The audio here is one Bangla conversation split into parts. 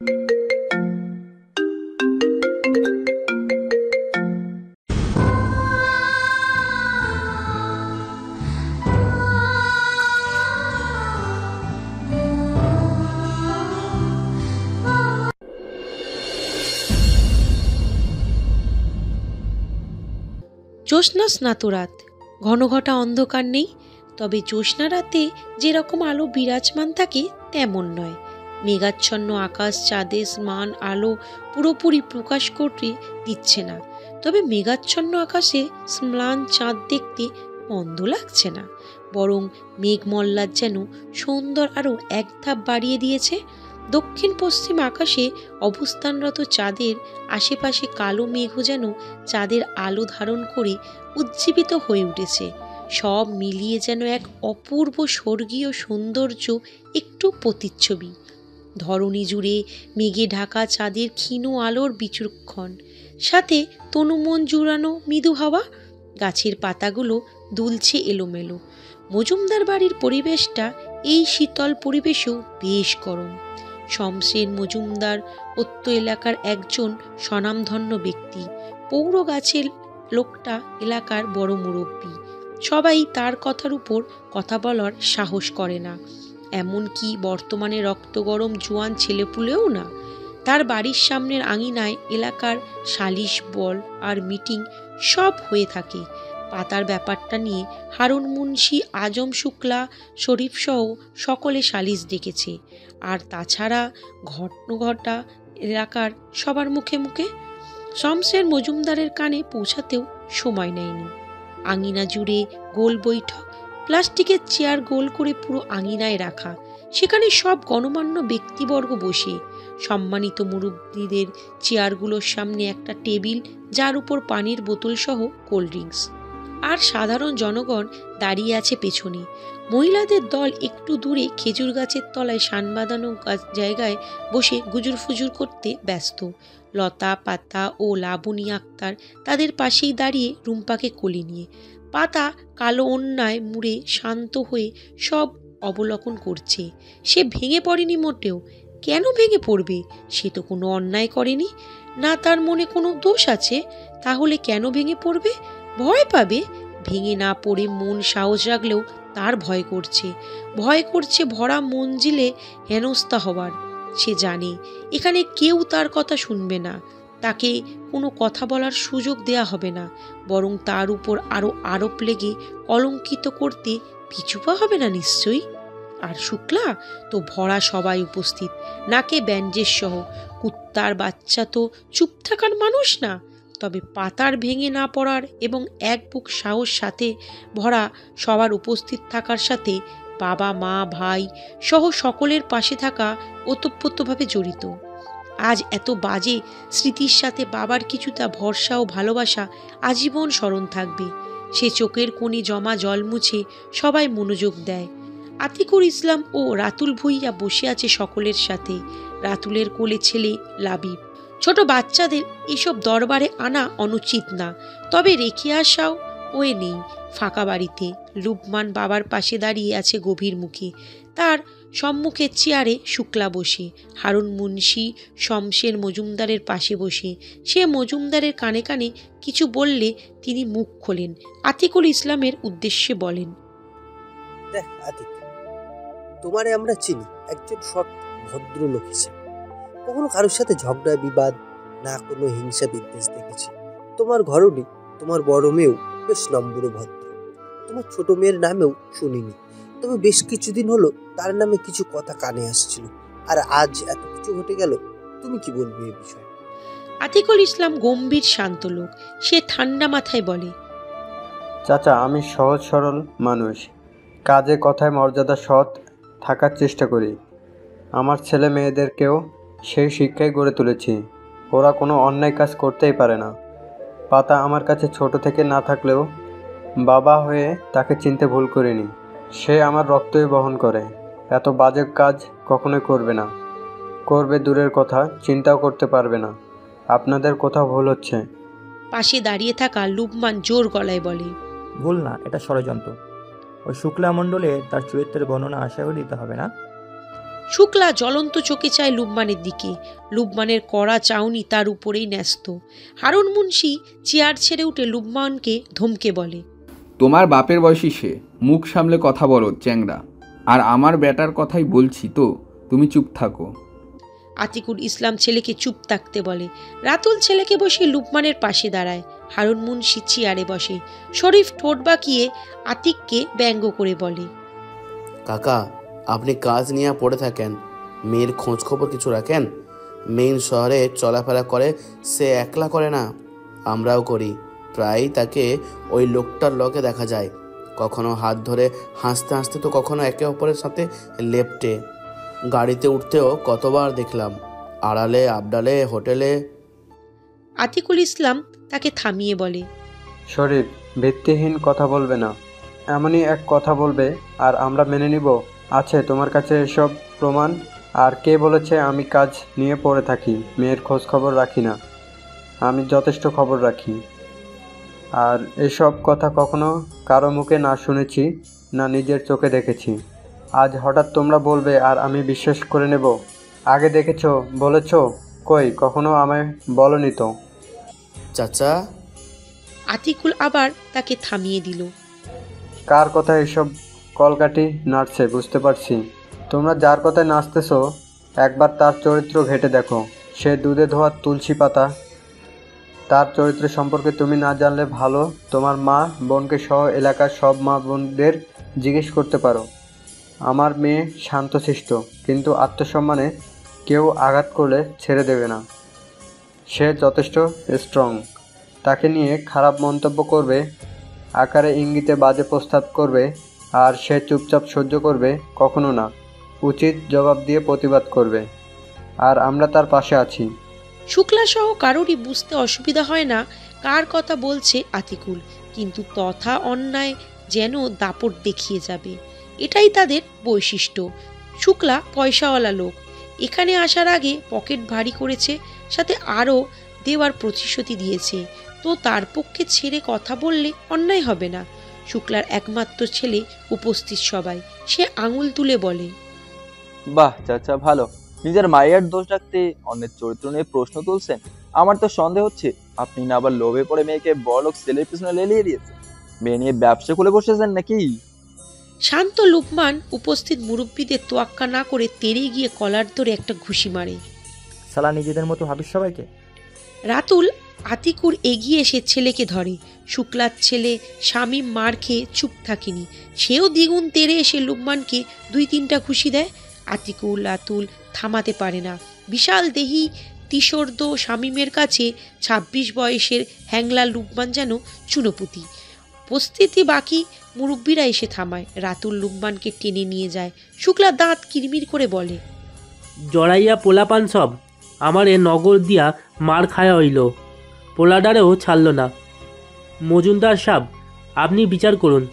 জ্যোৎস্না স্নাত রাত, ঘনঘটা অন্ধকার নেই, তবে জ্যোৎস্না রাতে যেরকম আলো বিরাজমান থাকে তেমন নয়। মেঘাচ্ছন্ন আকাশ চাঁদের ম্লান আলো পুরোপুরি প্রকাশ করতে দিচ্ছে না, তবে মেঘাচ্ছন্ন আকাশে ম্লান চাঁদ দেখতে মন্দ লাগছে না, বরং মেঘমল্লার যেন সুন্দর আরও এক ধাপ বাড়িয়ে দিয়েছে। দক্ষিণ পশ্চিম আকাশে অবস্থানরত চাঁদের আশেপাশে কালো মেঘও যেন চাঁদের আলো ধারণ করে উজ্জীবিত হয়ে উঠেছে। সব মিলিয়ে যেন এক অপূর্ব স্বর্গীয় সৌন্দর্য একটু প্রতিচ্ছবি। ধরণী জুড়ে মেঘে ঢাকা চাঁদের ক্ষীণ আলোর বিচক্ষণ, সাথে তনুমন জুড়ানো মৃদু হাওয়া, গাছের পাতাগুলো দুলছে এলোমেলো। মজুমদার বাড়ির পরিবেশটা এই শীতল পরিবেশেও বেশ গরম। শমশের মজুমদার অত্য এলাকার একজন স্বনামধন্য ব্যক্তি। পৌর গাছের লোকটা এলাকার বড় মুরব্বী। সবাই তার কথার উপর কথা বলার সাহস করে না, এমনকি বর্তমানে রক্ত গরম জোয়ান ছেলেপুলেও না। তার বাড়ির সামনের আঙিনায় এলাকার সালিশ বল আর মিটিং সব হয়ে থাকে। পাতার ব্যাপারটা নিয়ে হারুন মুন্সি, আজম শুক্লা, শরীফ সহ সকলে সালিশ ডেকেছে। আর তাছাড়া ঘটা এলাকার সবার মুখে মুখে। শমশের মজুমদারের কানে পৌঁছাতেও সময় নেয়নি। আঙিনা জুড়ে গোল বৈঠক, প্লাস্টিকের চেয়ার গোল করে পুরো আঙিনায় রাখা, সেখানে সব গণমান্য ব্যক্তিবর্গ বসে। সম্মানিত মুরব্বীদের চেয়ারগুলোর সামনে একটা টেবিল, যার উপর পানির বোতল সহ কোল্ড ড্রিঙ্কস, আর সাধারণ জনগণ দাঁড়িয়ে আছে পেছনে। মহিলাদের দল একটু দূরে খেজুর গাছের তলায় শান বাঁধানো জায়গায় বসে গুজুর ফুজুর করতে ব্যস্ত। লতা পাতা ও লাবণী আক্তার তাদের পাশেই দাঁড়িয়ে রুম্পাকে কোলে নিয়ে। পাতা কালো অন্যায় মুড়ে শান্ত হয়ে সব অবলোকন করছে। সে ভেঙে পড়েনি মোটেও। কেন ভেঙে পড়বে? সে তো কোনো অন্যায় করেনি, না তার মনে কোনো দোষ আছে। তাহলে কেন ভেঙে পড়বে? ভয় পাবে? ভেঙে না পড়ে মন সাহস রাখলেও তার ভয় করছে। ভয় করছে ভরা মঞ্জিলে হেনস্থা হবার। সে জানে এখানে কেউ তার কথা শুনবে না, তাকে কোনো কথা বলার সুযোগ দেয়া হবে না, বরং তার উপর আরও আরোপ লেগে কলঙ্কিত করতে পিছুপা হবে না নিশ্চয়ই। আর শুক্লা তো ভরা সবাই উপস্থিত, নাকে ব্যান্ডেজ সহ। কুত্তার বাচ্চা তো চুপ থাকার মানুষ না। তবে পাতার ভেঙে না পড়ার এবং এক বুক সাহস সাথে ভরা সবার উপস্থিত থাকার সাথে বাবা মা ভাই সহ সকলের পাশে থাকা ওতপ্রোতভাবে জড়িত। আজ এত বাজে স্মৃতির সাথে বাবার কিছুটা ভরসা ও ভালোবাসা আজীবন স্মরণ থাকবে। সে চোখের কোণে জমা জল মুছে সবাই মনোযোগ দেয়। আতিকুর ইসলাম ও রাতুল ভুইয়া বসে আছে সকলের সাথে। রাতুলের কোলে ছেলে লাবিব। ছোট বাচ্চাদের এসব দরবারে আনা অনুচিত না, তবে রেখে আসাও ওয়ে নেই। ফাঁকা বাড়িতে লুবমান বাবার পাশে দাঁড়িয়ে আছে গভীর মুখে। তার সম্মুখের চেয়ারে শুক্লা বসে, হারুন মুন্সি শমশের মজুমদারের পাশে বসে। সে মজুমদারের কানে কানে কিছু বললে তিনি মুখ খোলেন। আতিকুল ইসলামের উদ্দেশ্যে বলেন, দেখ আতিক, তোমারে আমরা চিনি একজন সৎ ভদ্রলোক হিসেবে। কখনো কারোর সাথে ঝগড়া বিবাদ, না কোনো হিংসা বিদ্বেষ দেখেছি। তোমার ঘরণী, তোমার বড় মেয়েও বেশ নম্র ভদ্র। তোমার ছোট মেয়ের নামেও শুনিনি, তবে বেশ কিছুদিন হলো তার নামে কিছু কথা কানে আসছিল। আর আজ এত কিছু ঘটে গেল, তুমি কি বলবে এই বিষয়ে? আতিকুল ইসলাম গম্ভীর শান্ত লোক। সে ঠান্ডা মাথায় বলে, চাচা, আমি সহজ সরল মানুষ, কাজে কথায় মর্যাদা সৎ থাকার চেষ্টা করি। আমার ছেলে মেয়েদেরকেও সেই শিক্ষাই গড়ে তুলেছি। ওরা কোনো অন্যায় কাজ করতেই পারে না। পাতা আমার কাছে ছোট থেকে না থাকলেও বাবা হয়ে তাকে চিনতে ভুল করিনি। সে আমার রক্তই বহন করে। এত বাজে কাজ কখনোই করবে না। করবে দূরের কথা, চিন্তাও করতে পারবে না। আপনাদের কোথাও ভুল হচ্ছে। পাশে দাঁড়িয়ে থাকা লুবমান জোর গলায় বলে, ভুল না, এটা ষড়যন্ত্র। ওই শুক্লা মণ্ডলে তার চরিত্রের বর্ণনা আশা করে দিতে হবে না। শুক্লা জ্বলন্ত চোখে চায় লুবমানের দিকে। লুবমানের কড়া চাউনি তার উপরেই ন্যস্ত। হারুন মুন্সি চেয়ার ছেড়ে উঠে লুবমানকে ধমকে বলে, তোমার বাপের বয়সী সে, মুখ সামলে কথা বলো চ্যাংড়া। আর আমার বেটার কথাই বলছি তো, তুমি চুপ থাকো। আতিকুল ইসলাম ছেলেকে চুপ থাকতে বলে। রাতুল ছেলেকে বসে লুবমানের পাশে দাঁড়ায়। হারুন মুন্সি চেয়ারে বসে। শরীফ ঠোঁট বাঁকিয়ে আতিককে ব্যঙ্গ করে বলে, কাকা, আপনি কাজ নিয়ে পড়ে থাকেন, মেয়ের খোঁজ খবর কিছু রাখেন? মেইন শহরে চলাফেরা করে, সে একলা করে না, আমরাও করি। প্রায়ই তাকে ওই লোকটার লগে দেখা যায়, কখনো হাত ধরে হাসতে হাসতে, তো কখনো একে অপরের সাথে লেপটে। গাড়িতে উঠতেও কতবার দেখলাম, আড়ালে আবডালে হোটেলে। আতিকুল ইসলাম তাকে থামিয়ে বলে, শরীফ, ভিত্তিহীন কথা বলবে না। এমনই এক কথা বলবে আর আমরা মেনে নিব? আছে তোমার কাছে এসব প্রমাণ? আর কে বলেছে আমি কাজ নিয়ে পড়ে থাকি, মেয়ের খোঁজ খবর রাখি না? আমি যথেষ্ট খবর রাখি। আর এসব কথা কখনো কারো মুখে না শুনেছি, না নিজের চোখে দেখেছি। আজ হঠাৎ তোমরা বলবে আর আমি বিশ্বাস করে নেব? আগে দেখেছো, বলেছো? কই, কখনো আমায় বলনি তো। চাচা, আতিকুল আবার তাকে থামিয়ে দিল। কার কথা এসব কলকাঠি নাড়ছে বুঝতে পারছি। তোমরা যার কথায় নাচতেছো, একবার তার চরিত্র ঘেঁটে দেখো। সে দুধে ধোয়া তুলসী পাতা। তার চরিত্র সম্পর্কে তুমি না জানলে ভালো, তোমার মা বোনকে সহ এলাকার সব মা বোনদের জিজ্ঞেস করতে পারো। আমার মেয়ে শান্তশিষ্ট, কিন্তু আত্মসম্মানে কেউ আঘাত করলে ছেড়ে দেবে না। সে যথেষ্ট স্ট্রং। তাকে নিয়ে খারাপ মন্তব্য করবে, আকারে ইঙ্গিতে বাজে প্রস্তাব করবে, আর সে চুপচাপ সহ্য করবে? কখনো না। উচিত জবাব দিয়ে প্রতিবাদ করবে। আর আমরা তার পাশে আছি। শুক্লা সহ কারোরই বুঝতে অসুবিধা হয় না কার কথা বলছে আতিকুল, কিন্তু তথা অন্যায় যেন দাপট দেখিয়ে যাবে, এটাই তাদের বৈশিষ্ট্য। শুক্লা পয়সাওয়ালা লোক, এখানে আসার আগে পকেট ভারী করেছে, সাথে আরও দেওয়ার প্রতিশ্রুতি দিয়েছে, তো তার পক্ষে ছেড়ে কথা বললে অন্যায় হবে না। শুক্লার একমাত্র ছেলে উপস্থিত সবাই, সে আঙুল তুলে বলে, বাহ চাচা, ভালো। নিজের মায়ের দোষ রাখতে অন্যের চরিত্র নিয়ে প্রশ্ন তুলছেন। আমার তো সন্দেহ হচ্ছে আপনি না আবার লোভে পড়ে মেয়েকে বড়লোক ছেলের পিছনে লেলিয়ে দিয়েছেন, মেয়ে নিয়ে ব্যবসা খুলে বসেছেন নাকি? শান্ত লুকমান উপস্থিত মুরব্বীদের তোয়াক্কা না করে তেড়ে গিয়ে কলার ধরে একটা ঘুষি মারে। সালা নিজেদের মতো ভাবিস সবাইকে। রাতুল আতিকুর এগিয়ে এসে ছেলেকে ধরে। শুক্লার ছেলে শামীম মার খেয়ে চুপ থাকেনি, সেও দ্বিগুণ তেড়ে এসে লুকমানকে 2-3টা ঘুষি দেয়। আতিকুল রাতুল থামাতে পারে না। বিশাল দেহি তিশোর্দ শামীমের কাছে 26 বয়সের হ্যাংলা লুকমান যেন চুনোপুতি। উপস্থিতি বাকি মুরব্বীরা এসে থামায়। রাতুল লুকমানকে টেনে নিয়ে যায়। শুক্লা দাঁত কিরমির করে বলে, জড়াইয়া পোলাপান সব আমারে নগর দিয়া মার খায়া হইল, পোলাডারেও ছাড়ল না। মজুমদার সাব, আপনি বিচার করুন।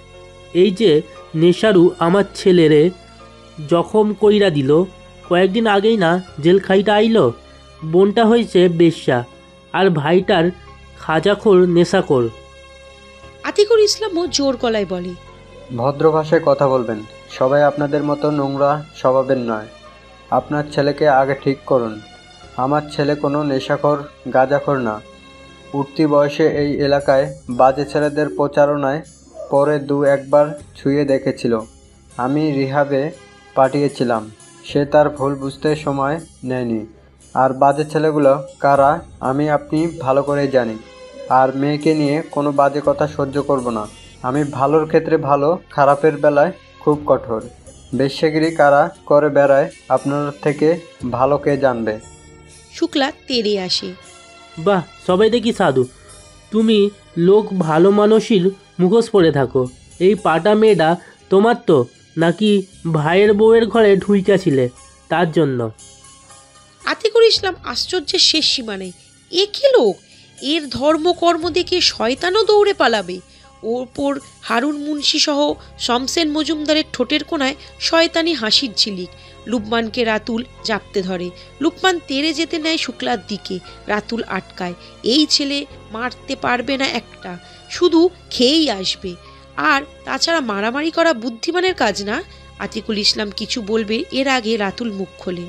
এই যে নেশারু আমার ছেলেরে জখম কইরা দিল, কয়েকদিন আগেই না জেল খাইটা আইল। বোনটা হয়েছে বেশ্যা, আর ভাইটার খাজাখোর নেশাখোর। আতিকুল ইসলামও জোর গলায় বলে, ভদ্র ভাষায় কথা বলবেন। সবাই আপনাদের মতো নোংরা স্বভাবের নয়। আপনার ছেলেকে আগে ঠিক করুন। আমার ছেলে কোনো নেশাখোর গাঁজাখোর না। উঠতি বয়সে এই এলাকায় বাজে ছেলেদের প্রচারণায় পরে 2-1বার ছুঁয়ে দেখেছিল। আমি রিহাবে পাঠিয়েছিলাম। সে তার ভুল বুঝতে সময় নেয়নি। আর বাজে ছেলেগুলো কারা আমি আপনি ভালো করেই জানি। আর মেয়েকে নিয়ে কোনো বাজে কথা সহ্য করব না। আমি ভালোর ক্ষেত্রে ভালো, খারাপের বেলায় খুব কঠোর। বেশ্যগিরি কারা করে বেড়ায় আপনার থেকে ভালো কে জানবে? শুক্লা তেড়ে আসে। বাহ, সবাই দেখি সাধু। তুমি লোক ভালো মানুষের মুখোশ পরে থাকো। এই পাটা মেয়েটা তোমার তো, নাকি ভাইয়ের বউয়ের ঘরে ঢুইকাছিলে তার জন্য? আতিকুল ইসলাম আশ্চর্যের শেষ সীমা নেই। এ কি লোক! এর ধর্মকর্ম দেখে শয়তানও দৌড়ে পালাবে। ওপর হারুন মুন্সি সহ শমসেন মজুমদারের ঠোঁটের কোণায় শয়তানি হাসির ঝিলিক। লুকমানকে রাতুল জাপতে ধরে। লুকমান তেড়ে যেতে নেয় শুক্লার দিকে। রাতুল আটকায়। এই ছেলে মারতে পারবে না একটা, শুধু খেয়েই আসবে। আর তাছাড়া মারামারি করা বুদ্ধিমানের কাজ না। আতিকুল ইসলাম কিছু বলবে এর আগে রাতুল মুখ খোলে।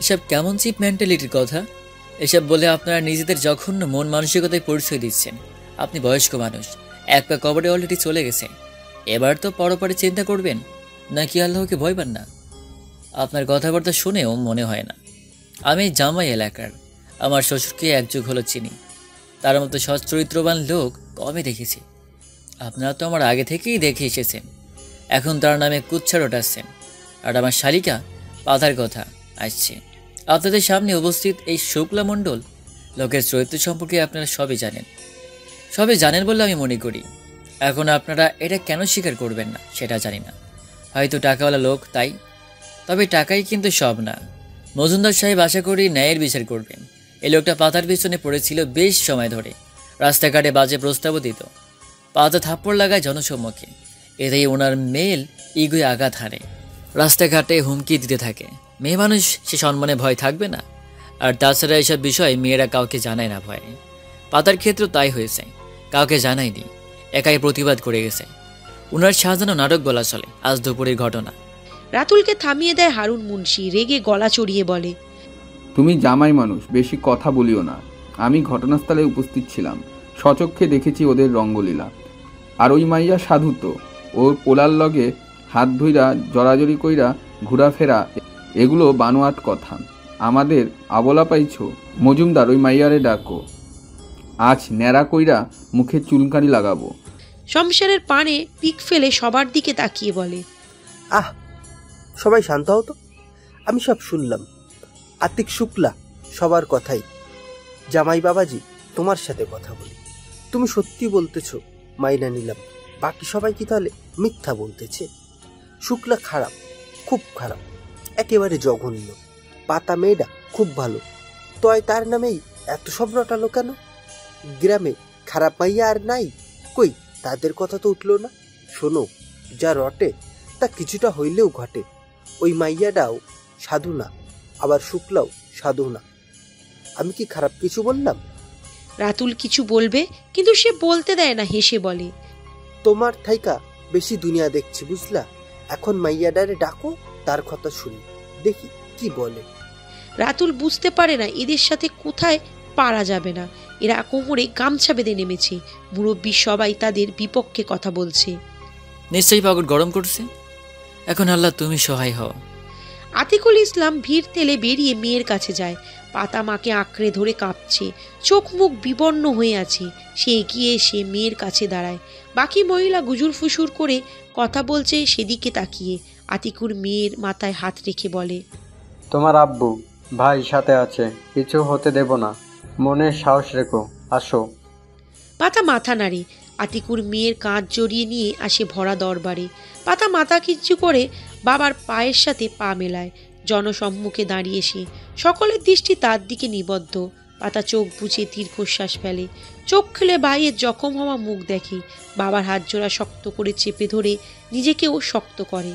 এসব কেমন চিপ মেন্টালিটির কথা? এসব বলে আপনারা নিজেদের জঘন্য মন মানসিকতায় পরিচয় দিচ্ছেন। আপনি বয়স্ক মানুষ, এক পা কবরে অলরেডি চলে গেছে, এবার তো পরপরে চিন্তা করবেন নাকি আল্লাহকে ভয় পান না? আপনার কথাবার্তা শুনেও মনে হয় না। আমি জামাই এলাকার, আমার শ্বশুরকে এক যুগ হলো চিনি, তার মতো সৎ চরিত্রবান লোক কমই দেখেছি। আপনারা তো আমার আগে থেকেই দেখে এসেছেন, এখন তার নামে কুচ্ছা রটাচ্ছেন। আর আমার শালিকা পাতার কথা আসছে। আপনাদের সামনে উপস্থিত এই শুক্লা মণ্ডল লোকের চরিত্র সম্পর্কে আপনারা সবই জানেন বলে আমি মনে করি। এখন আপনারা এটা কেন স্বীকার করবেন না সেটা জানি না, হয়তো টাকাওয়ালা লোক তাই। তবে টাকাই কিন্তু সব না। মজুমদার সাহেব আশা করি ন্যায়ের বিচার করবেন। এই লোকটা পাতার পিছনে পড়েছিল বেশ সময় ধরে, রাস্তাঘাটে বাজে প্রস্তাবও দিত, পাতা থাপ্পড় লাগায় জনসম্মুখে, এতেই ওনার মেল ইগোয় আঘাত হারে, রাস্তাঘাটে হুমকি দিতে থাকে। মেয়ে মানুষ, সে সম্মানে ভয় থাকবে না? আর তাছাড়া এইসব বিষয় মেয়েরা কাউকে জানায় না ভয়ে। পাতার ক্ষেত্রে তাই হয়েছে, কাউকে জানায়নি, একাই প্রতিবাদ করে গেছে। ওনার সাজানো নাটক বলা চলে আজ দুপুরের ঘটনা। রাতুলকে থামিয়ে দেয় হারুন মুন্সি, রেগে গলা চড়িয়ে বলে, তুমি জামাই মানুষ, বেশি কথা বলিও না। আমি ঘটনাস্থলে উপস্থিত ছিলাম, স্বচক্ষে দেখেছি ওদের রঙ্গলীলা। আর ওই মাইয়া সাধু তো, ওর পোলার লগে হাত ধইরা জড়াজড়ি কইরা ঘোরাফেরা, এগুলো বানোয়াট কথা। আমাদের আবলা পাইছ? মজুমদার, ওই মাইয়ারে ডাকো, আজ ন্যাড়া কইরা মুখে চুলকানি লাগাবো। শমশেরের পানে পিক ফেলে সবার দিকে তাকিয়ে বলে, আহ, সবাই শান্ত হও তো, আমি সব শুনলাম। আতিক, শুক্লা, সবার কথাই। জামাই বাবাজি, তোমার সাথে কথা বলি। তুমি সত্যি বলতেছো, মাইনা নিলাম। বাকি সবাই কি তাহলে মিথ্যা বলতেছে? শুক্লা খারাপ, খুব খারাপ, একেবারে জঘন্য। পাতা মেয়েটা খুব ভালো, তয় তার নামেই এত সব রটালো কেন? গ্রামে খারাপ মাইয়া আর নাই? কই, তাদের কথা তো উঠলো না। শোনো, যা রটে তা কিছুটা হইলেও ঘটে। ওই মাইয়াটাও সাধু না, আবার শুক্লাও সাধু না। আমি কি খারাপ কিছু বললাম? রাতুল কিছু বলবে কিন্তু সে বলতে দেয় না, হেসে বলে, তোমার থাইকা বেশি দুনিয়া দেখছি, বুঝলা? এখন মাইয়াডারে ডাকো, তার কথা শুনি, দেখি কি বলে। রাতুল বুঝতে পারে না এদের সাথে কোথায় পারা যাবে না। এরা কোমরে গামছা বেঁধে নেমেছে, মুরব্বী সবাই তাদের বিপক্ষে কথা বলছে। নিশ্চয়ই পাগল গরম করছে, এখন আল্লাহ তুমি সহায় হও। আতিকুল ইসলাম ভিড় ঠেলে বেরিয়ে মেয়ের কাছে যায়। পাতা মাকে আঁকড়ে ধরে কাঁপছে, চোখ মুখ বিবর্ণ হয়ে আছে। সে এগিয়ে এসে মেয়ের কাছে দাঁড়ায়। বাকি মহিলা গুজুর ফুসুর করে কথা বলছে সেদিকে তাকিয়ে। আতিকুর মেয়ের মাথায় হাত রেখে বলে, তোমার আব্বু ভাই সাথে আছে, কিছু হতে দেব না, মনে সাহস রেখো, আসো। পাতা মাথা নাড়ে। আতিকুর মেয়ের কাঁধ জড়িয়ে নিয়ে আসে ভরা দরবারে। পাতা মাথা কিচ্ছু করে বাবার পায়ের সাথে পা মেলায়। জনসম্মুখে দাঁড়িয়ে সে, সকলের দৃষ্টি তার দিকে নিবদ্ধ। পাতা চোখ বুজে দীর্ঘশ্বাস ফেলে, চোখ খুলে ভাইয়ের জখম হওয়া মুখ দেখে। বাবার হাত জোড়া শক্ত করে চেপে ধরে নিজেকেও শক্ত করে।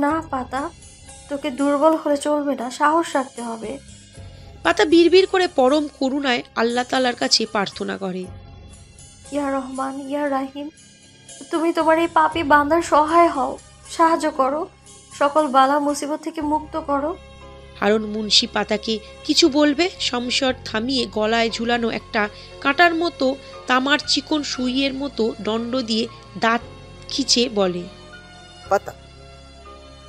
না পাতা, তোকে দুর্বল হলে চলবে না, সাহস রাখতে হবে। পাতা বিড়বিড় করে পরম করুণায় আল্লাহ তাআলার কাছে প্রার্থনা করে, ইয়া রহমান, ইয়া রাহিম, তুমি তোমার এই পাপী বান্দার সহায় হও, সাহায্য করো, সকল বালা মুসিবত থেকে মুক্ত করো। হারুন মুন্সি পাতাকে কিছু বলবে, শমশর থামিয়ে গলায় ঝুলানো একটা কাঁটার মতো তামার চিকন সুইয়ের মতো দণ্ড দিয়ে দাঁত খিচে বলে, পাতা,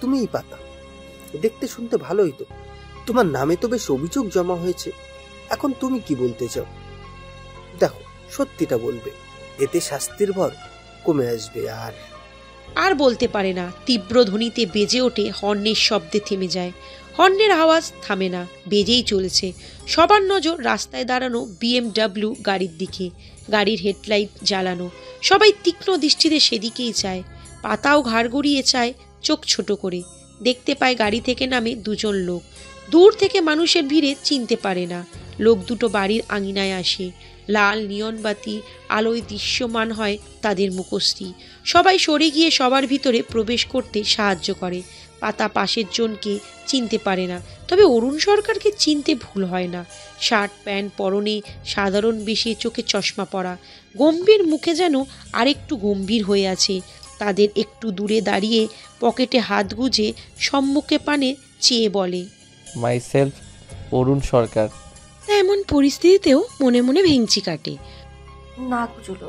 তুমিই পাতা, দেখতে শুনতে ভালোই তো। তোমার নামে তো বেশ অভিযোগ জমা হয়েছে, এখন তুমি কি বলতে চাও? দেখো, সত্যিটা বলবে, এতে শাস্তির ভর কমে আসবে। আর বলতে পারে না। তীব্র ধ্বনিতে বেজে ওঠে, হর্নের শব্দে থেমে যায়। হর্নের আওয়াজ থামে না, বেজেই চলেছে। সবার নজর রাস্তায় দাঁড়ানো BMW গাড়ির দিকে। গাড়ির হেডলাইট জ্বালানো, সবাই তীক্ষ্ণ দৃষ্টিতে সেদিকেই চায়। পাতাও ঘাড় গড়িয়ে চায়, চোখ ছোট করে। দেখতে পায় গাড়ি থেকে নামে দুজন লোক। দূর থেকে মানুষের ভিড়ে চিনতে পারে না। লোক দুটো বাড়ির আঙিনায় আসে। লাল নিয়নবাতি আলোয় দৃশ্যমান হয় তাদের মুখশ্রী। সবাই সরে গিয়ে সবার ভিতরে প্রবেশ করতে সাহায্য করে। পাতা পাশের জনকে চিনতে পারে না, তবে অরুণ সরকারকে চিনতে ভুল হয় না। শার্ট প্যান্ট পরনে, সাধারণ বেশে, চোখে চশমা পরা, গম্ভীর মুখে যেন আরেকটু গম্ভীর হয়ে আছে। তাদের একটু দূরে দাঁড়িয়ে পকেটে হাত গুজে সম্মুখে পানে চেয়ে বলে, মাই সেলফ অরুণ সরকার। তা এমন পরিস্থিতিতেও মনে মনে ভেঙচি কাটে। না কুচুলো,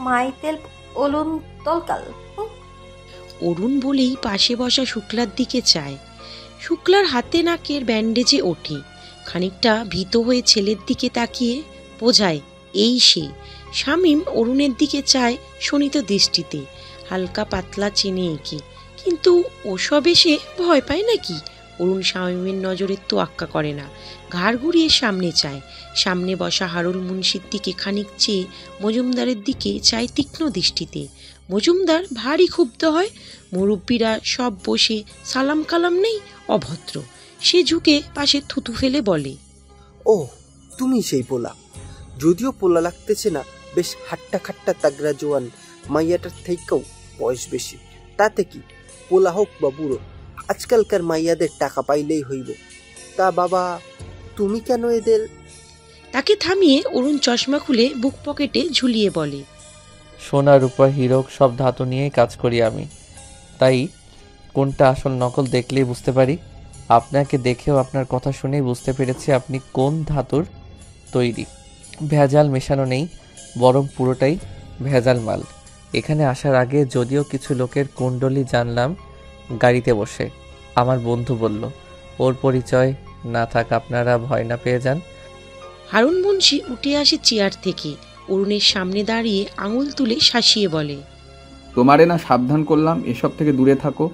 মাই তেল ওলুন তলকাল। অরুণ বলেই পাশে বসা শুক্লার দিকে চায়। শুক্লার হাতে নাকের ব্যান্ডেজে ওঠে। খানিকটা ভীত হয়ে ছেলের দিকে তাকিয়ে বোঝায় এই সে। শামীম অরুণের দিকে চায় শোনিত দৃষ্টিতে, হালকা পাতলা চেনে এঁকে। কিন্তু ওসবে সে ভয় পায় নাকি? অরুণ শামীমের নজরের তোয়াক্কা করে না, ঘাড় ঘুরিয়ে সামনে চায়। সামনে বসা হারুল মুন্সির দিকে খানিক চেয়ে মজুমদারের দিকে চায় তীক্ষ্ণ দৃষ্টিতে। মজুমদার ভারী ক্ষুব্ধ হয়। মুরব্বীরা সব বসে সালাম কালাম নেই, অভদ্র। সে ঝুঁকে পাশে থুতু ফেলে বলে, ও তুমি সেই পোলা। যদিও পোলা লাগতেছে না, বেশ হাট্টা খাট্টা তাগড়া জোয়ান। মাইয়াটার থেকেও বয়স বেশি। তাতে কি, পোলা হোক বা বুড়ো, আজকালকার মাইয়াদের টাকা পাইলেই হইব। তা বাবা, তুমি কেন এদের? তাকে থামিয়ে অরুণ চশমা খুলে বুক পকেটে ঝুলিয়ে বলে, সোনা রূপা হীরক সব ধাতু নিয়েই কাজ করি আমি, তাই কোনটা আসল নকল দেখলেই বুঝতে পারি। আপনাকে দেখেও আপনার কথা শুনেই বুঝতে পেরেছি আপনি কোন ধাতুর তৈরি। ভেজাল মেশানো নেই, বরং পুরোটাই ভেজাল মাল। এখানে আসার আগে যদিও কিছু লোকের কুণ্ডলি জানলাম গাড়িতে বসে, আমার বন্ধু বলল ওর পরিচয় না থাক আপনারা ভয় না পেয়ে যান। হারুন মুন্সি উঠে আসে চেয়ার থেকে, অরুণের সামনে দাঁড়িয়ে আঙুল তুলে শাসিয়ে বলে, তোমারে না সাবধান করলাম এসব থেকে দূরে থাকো।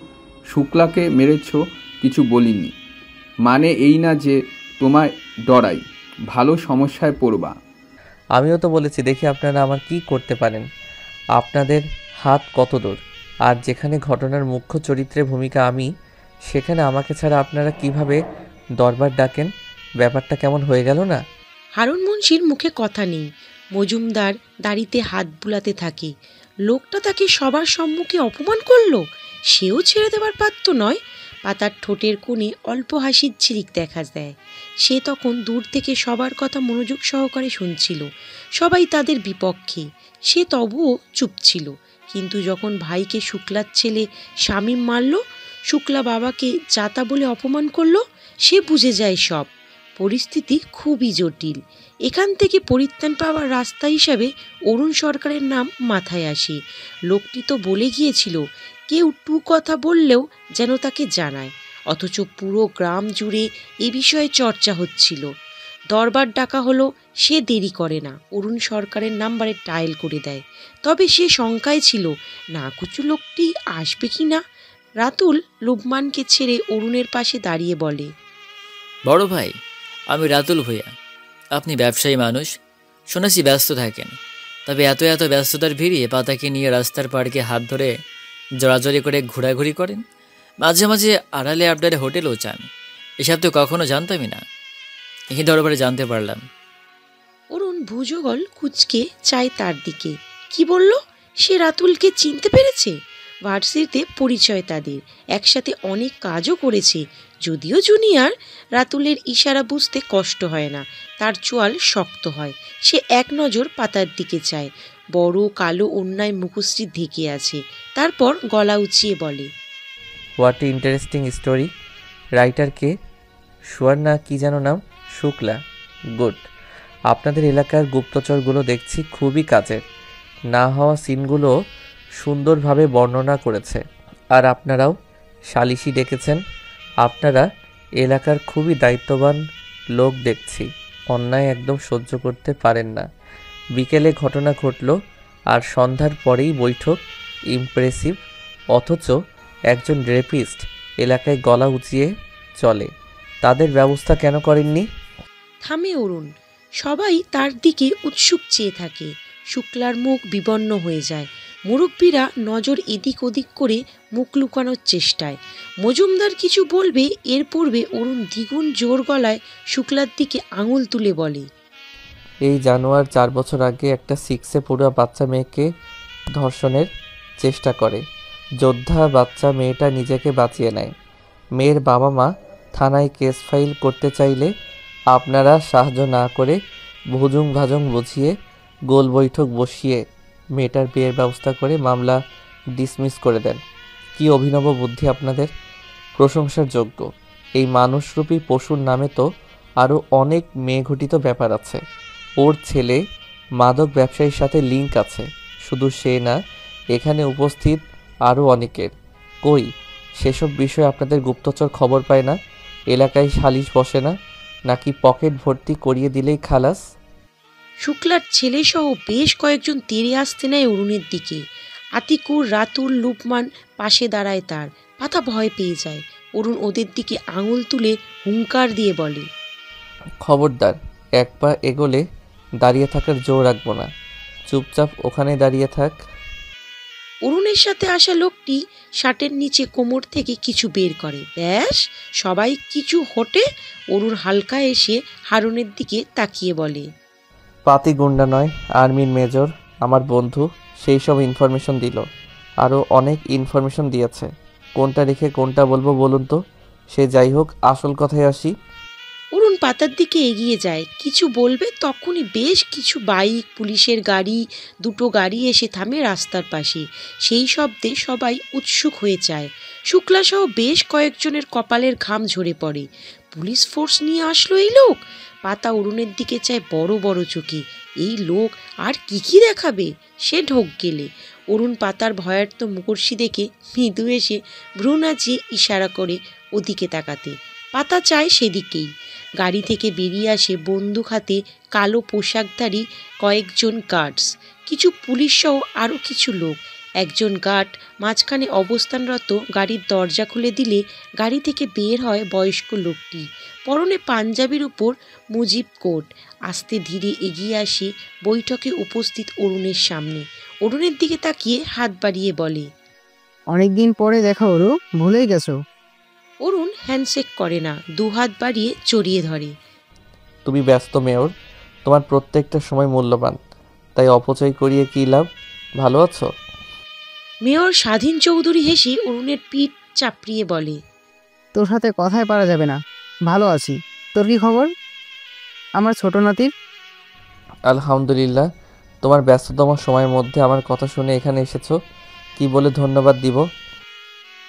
শুক্লাকে মেরেছ, কিছু বলিনি, মানে এই না যে তোমায় ডরাই, ভালো সমস্যায় পড়বা। আমিও তো বলেছি দেখি আপনারা আমার কি করতে পারেন, আপনাদের হাত কত দূর। আর যেখানে ঘটনার মুখ্য চরিত্রের ভূমিকা আমি, সেখানে আমাকে ছাড়া আপনারা কিভাবে দরবার ডাকেন? ব্যাপারটা কেমন হয়ে গেল না? হারুন মুন্সির মুখে কথা নেই। মজুমদার দাড়িতে হাত বুলাতে থাকে। লোকটা তাকে সবার সম্মুখে অপমান করলো, সেও ছেড়ে দেবার পাত্র নয়। পাতার ঠোঁটের কোণে অল্প হাসির ঝিলিক দেখা দেয়। সে তখন দূর থেকে সবার কথা মনোযোগ সহকারে শুনছিল। সবাই তাদের বিপক্ষে, সে তবুও চুপ ছিল। কিন্তু যখন ভাইকে শুক্লার ছেলে শামীম মারল, শুক্লা বাবাকে জাতা বলে অপমান করলো, সে বুঝে যায় সব পরিস্থিতি খুবই জটিল। এখান থেকে পরিত্রাণ পাওয়ার রাস্তা হিসাবে অরুণ সরকারের নাম মাথায় আসে। লোকটি তো বলে গিয়েছিল কেউ টু কথা বললেও যেন তাকে জানায়, অথচ পুরো গ্রাম জুড়ে এ বিষয়ে চর্চা হচ্ছিল। দরবার ডাকা হলো, সে দেরি করে না, অরুণ সরকারের নাম্বারে ডায়াল করে দেয়। তবে সে শঙ্কায় ছিল না কুচু লোকটি আসবে কি না। রাতুল লুবমানকে ছেড়ে অরুণের পাশে দাঁড়িয়ে বলে, বড় ভাই, আমি রাতুল ভূঁইয়া। আপনি ব্যবসায়ী মানুষ, শুনেছি ব্যস্ত থাকেন। তবে এত এত ব্যস্ততার ভিড়িয়ে পাতাকে নিয়ে রাস্তার পাড়কে হাত ধরে জড়াজড়ি করে ঘোরাঘুরি করেন, মাঝে মাঝে আড়ালে আবডালে হোটেলও চান। এসব তো কখনো জানতামই না, এই দরবারে জানতে পারলাম। অরুণ ভুজগল কুচকে চায় তার দিকে। কি বলল? সে রাতুলকে চিনতে পেরেছে। ভার্সিটিতে পরিচয় তাদের, একসাথে অনেক কাজও করেছে। যদিও জুনিয়র, রাতুলের ইশারা বুঝতে কষ্ট হয় না, তার চোয়াল শক্ত হয়। সে এক নজর পাতার দিকে চায়। বড় কালো অন্যায় মুখশ্রী ঢেকে আছে। তারপর গলা উঁচিয়ে বলে, হোয়াট ইন্টারেস্টিং স্টোরি। রাইটার কে? সুয়ার্ণা কি যেন নাম? শুক্লা। গুড। আপনাদের এলাকার গুপ্তচরগুলো দেখছি খুবই কাজের। না হওয়া সিনগুলো সুন্দরভাবে বর্ণনা করেছে। আর আপনারাও সালিশি ডেকেছেন। আপনারা এলাকার খুবই দায়িত্ববান লোক দেখছি। অন্যায় একদম সহ্য করতে পারেন না। বিকেলে ঘটনা ঘটল আর সন্ধ্যার পরেই বৈঠক। ইমপ্রেসিভ। অথচ একজন রেপিস্ট এলাকায় গলা উঁচিয়ে চলে, তাদের ব্যবস্থা কেন করেননি? থামে অরুণ। সবাই তার দিকে উৎসুক চেয়ে থাকে। শুক্লার মুখ বিবর্ণ হয়ে যায়। মুরব্বীরা নজর এদিক ওদিক করে মুখ লুকানোর চেষ্টায়। মজুমদার কিছু বলবে, এর পূর্বে অরুণ দ্বিগুণ জোর গলায় শুক্লার দিকে আঙুল তুলে বলে, এই জানোয়ার 4 বছর আগে একটা 6-এ পড়ুয়া বাচ্চা মেয়েকে ধর্ষণের চেষ্টা করে। যোদ্ধা বাচ্চা মেয়েটা নিজেকে বাঁচিয়ে নেয়। মেয়ের বাবা মা থানায় কেস ফাইল করতে চাইলে আপনারা সাহায্য না করে ভুজুং ভাজুং বুঝিয়ে গোল বৈঠক বসিয়ে মেয়েটার বিয়ের ব্যবস্থা করে মামলা ডিসমিস করে দেন। কি অভিনব বুদ্ধি আপনাদের, প্রশংসার যোগ্য। এই মানুষরূপী পশুর নামে তো আরও অনেক মেয়েঘটিত ব্যাপার আছে। ওর ছেলে মাদক ব্যবসায়ীর সাথে লিঙ্ক আছে, শুধু সে না, এখানে উপস্থিত আরও অনেকের। কই সেসব বিষয়ে আপনাদের গুপ্তচর খবর পায় না? এলাকায় সালিশ বসে না? নাকি পকেট ভর্তি করিয়ে দিলেই খালাস? শুক্লার ছেলেসহ বেশ কয়েকজন তেড়ে আসতে নেয় অরুণের দিকে। আতিকুর, রাতুল, লুকমান পাশে দাঁড়ায় তার। পাতা ভয় পেয়ে যায়। অরুণ ওদের দিকে আঙুল তুলে হুঙ্কার দিয়ে বলে, খবরদার, এক পা এগোলে দাঁড়িয়ে থাকার জো রাখবো না। চুপচাপ ওখানে দাঁড়িয়ে থাক। অরুণের সাথে আসা লোকটি শার্টের নিচে কোমর থেকে কিছু বের করে। ব্যাস, সবাই কিছু হটে। অরুণ হালকা এসে হারুনের দিকে তাকিয়ে বলে, পাতি গুন্ডা নয়, আর্মির মেজর, আমার বন্ধু, সেই সব ইনফরমেশন দিল। আরও অনেক ইনফরমেশন দিয়েছে। কোনটা রেখে কোনটা বলবো বলুন তো? সে যাই হোক, আসল কথায় আসি। অরুণ পাতার দিকে এগিয়ে যায়। কিছু বলবে, তখনই বেশ কিছু বাইক, পুলিশের গাড়ি, দুটো গাড়ি এসে থামে রাস্তার পাশে। সেই শব্দে সবাই উৎসুক হয়ে যায়। শুক্লাসহ বেশ কয়েকজনের কপালের ঘাম ঝরে পড়ে। পুলিশ ফোর্স নিয়ে আসলো এই লোক? পাতা অরুণের দিকে চায় বড় বড় চোখে। এই লোক আর কি কি দেখাবে? সে ঢোক গেলে অরুণ পাতার ভয়ার্ত মুখর্ষি দেখে মৃদু এসে ভ্রু নাচিয়ে ইশারা করে ওদিকে তাকাতে। পাতা চায় সেদিকেই। গাড়ি থেকে বেরিয়ে আসে বন্দুক হাতে কালো পোশাকধারী কয়েকজন গার্ডস, কিছু পুলিশ সহ আরও কিছু লোক। একজন গার্ড মাঝখানে অবস্থানরত গাড়ির দরজা খুলে দিলে গাড়ি থেকে বের হয় বয়স্ক লোকটি। পরনে পাঞ্জাবির উপর মুজিব কোট। আস্তে ধীরে এগিয়ে আসে বৈঠকে উপস্থিত অরুণের সামনে। অরুণের দিকে তাকিয়ে হাত বাড়িয়ে বলে, অনেকদিন পরে দেখা ওরু, ভুলেই গেছো? অরুণ হ্যান্ডশেক করে না, দুহাত বাড়িয়ে জড়িয়ে ধরে। তুমি ব্যস্ত মেয়র, তোমার প্রত্যেকটা সময় মূল্যবান, তাই অপচয় করিয়ে কী লাভ? ভালো আছো? মেয়র স্বাধীন চৌধুরী হেসে অরুণের পিঠ চাপড়িয়ে বলে, তোর সাথে কথাই পারা যাবে না। ভালো আছি। তোর কি খবর আমার ছোট নাতির? আলহামদুলিল্লাহ। তোমার ব্যস্ততম সময়ের মধ্যে আমার কথা শুনে এখানে এসেছো, কি বলে ধন্যবাদ দিব?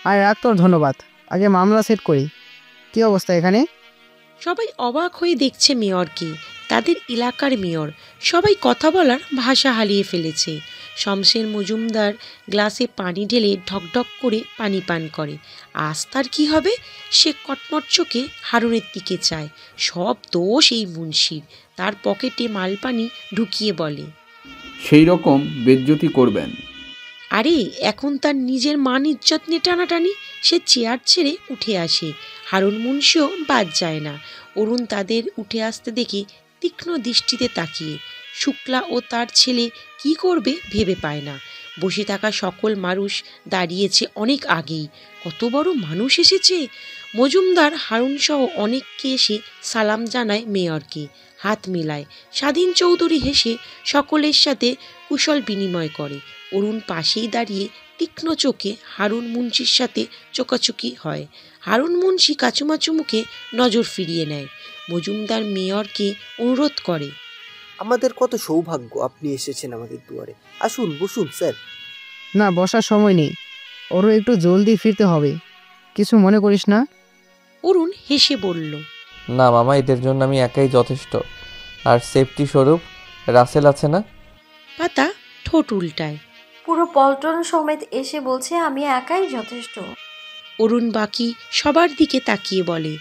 আর রাখ তোর ধন্যবাদ, আগে মামলা সেট করি। কি অবস্থা এখানে? সবাই অবাক হয়ে দেখছে মেয়রকে। তাদের এলাকার মেয়র। সবাই কথা বলার ভাষা হারিয়ে ফেলেছে। শমশের মজুমদার গ্লাসে পানি ঢেলে ঢকঢক করে পানি পান করে। আজ তার কী হবে? সে কটমট চোখে হারুনের দিকে চায়। সব দোষ এই মুন্সির। তার পকেটে মালপানি ঢুকিয়ে বলে, সেই রকম বেজ্জতি করবেন? আরে এখন তার নিজের মান ইজ্জত নিয়ে টানাটানি। সে চেয়ার ছেড়ে উঠে আসে। হারুন মুন্সিও বাদ যায় না। অরুণ তাদের উঠে আসতে দেখে তীক্ষ্ণ দৃষ্টিতে তাকিয়ে। শুক্লা ও তার ছেলে কি করবে ভেবে পায় না। বসে থাকা সকল মানুষ দাঁড়িয়েছে অনেক আগেই। কত বড় মানুষ এসেছে! মজুমদার, হারুন সহ অনেককে এসে সালাম জানায় মেয়রকে, হাত মেলায়। স্বাধীন চৌধুরী হেসে সকলের সাথে কুশল বিনিময় করে। অরুণ পাশেই দাঁড়িয়ে তীক্ষ্ণ চোখে হারুন মুন্সির সাথে চোকাচুকি হয়। হারুন মুন্সি কাচুমাচু মুখে নজর ফিরিয়ে নেয়। মজুমদার মেয়রকে অনুরোধ করে, আমাদের কত সৌভাগ্য আপনি এসেছেন আমাদের দুয়ারে। আসুন, বসুন স্যার। না, বসার সময় নেই। ওরও একটু জলদি ফিরতে হবে। কিছু মনে করিস না? অরুণ হেসে বলল, না মামা, এদের জন্য আমি একাই যথেষ্ট। আর সেফটি স্বরূপ রাসেল আছে না? পাতা ঠোঁট উল্টায়। পুরো পল্টন সমেত এসে বলছে আমি একাই যথেষ্ট। অরুণ বাকি সবার দিকে তাকিয়ে বলে,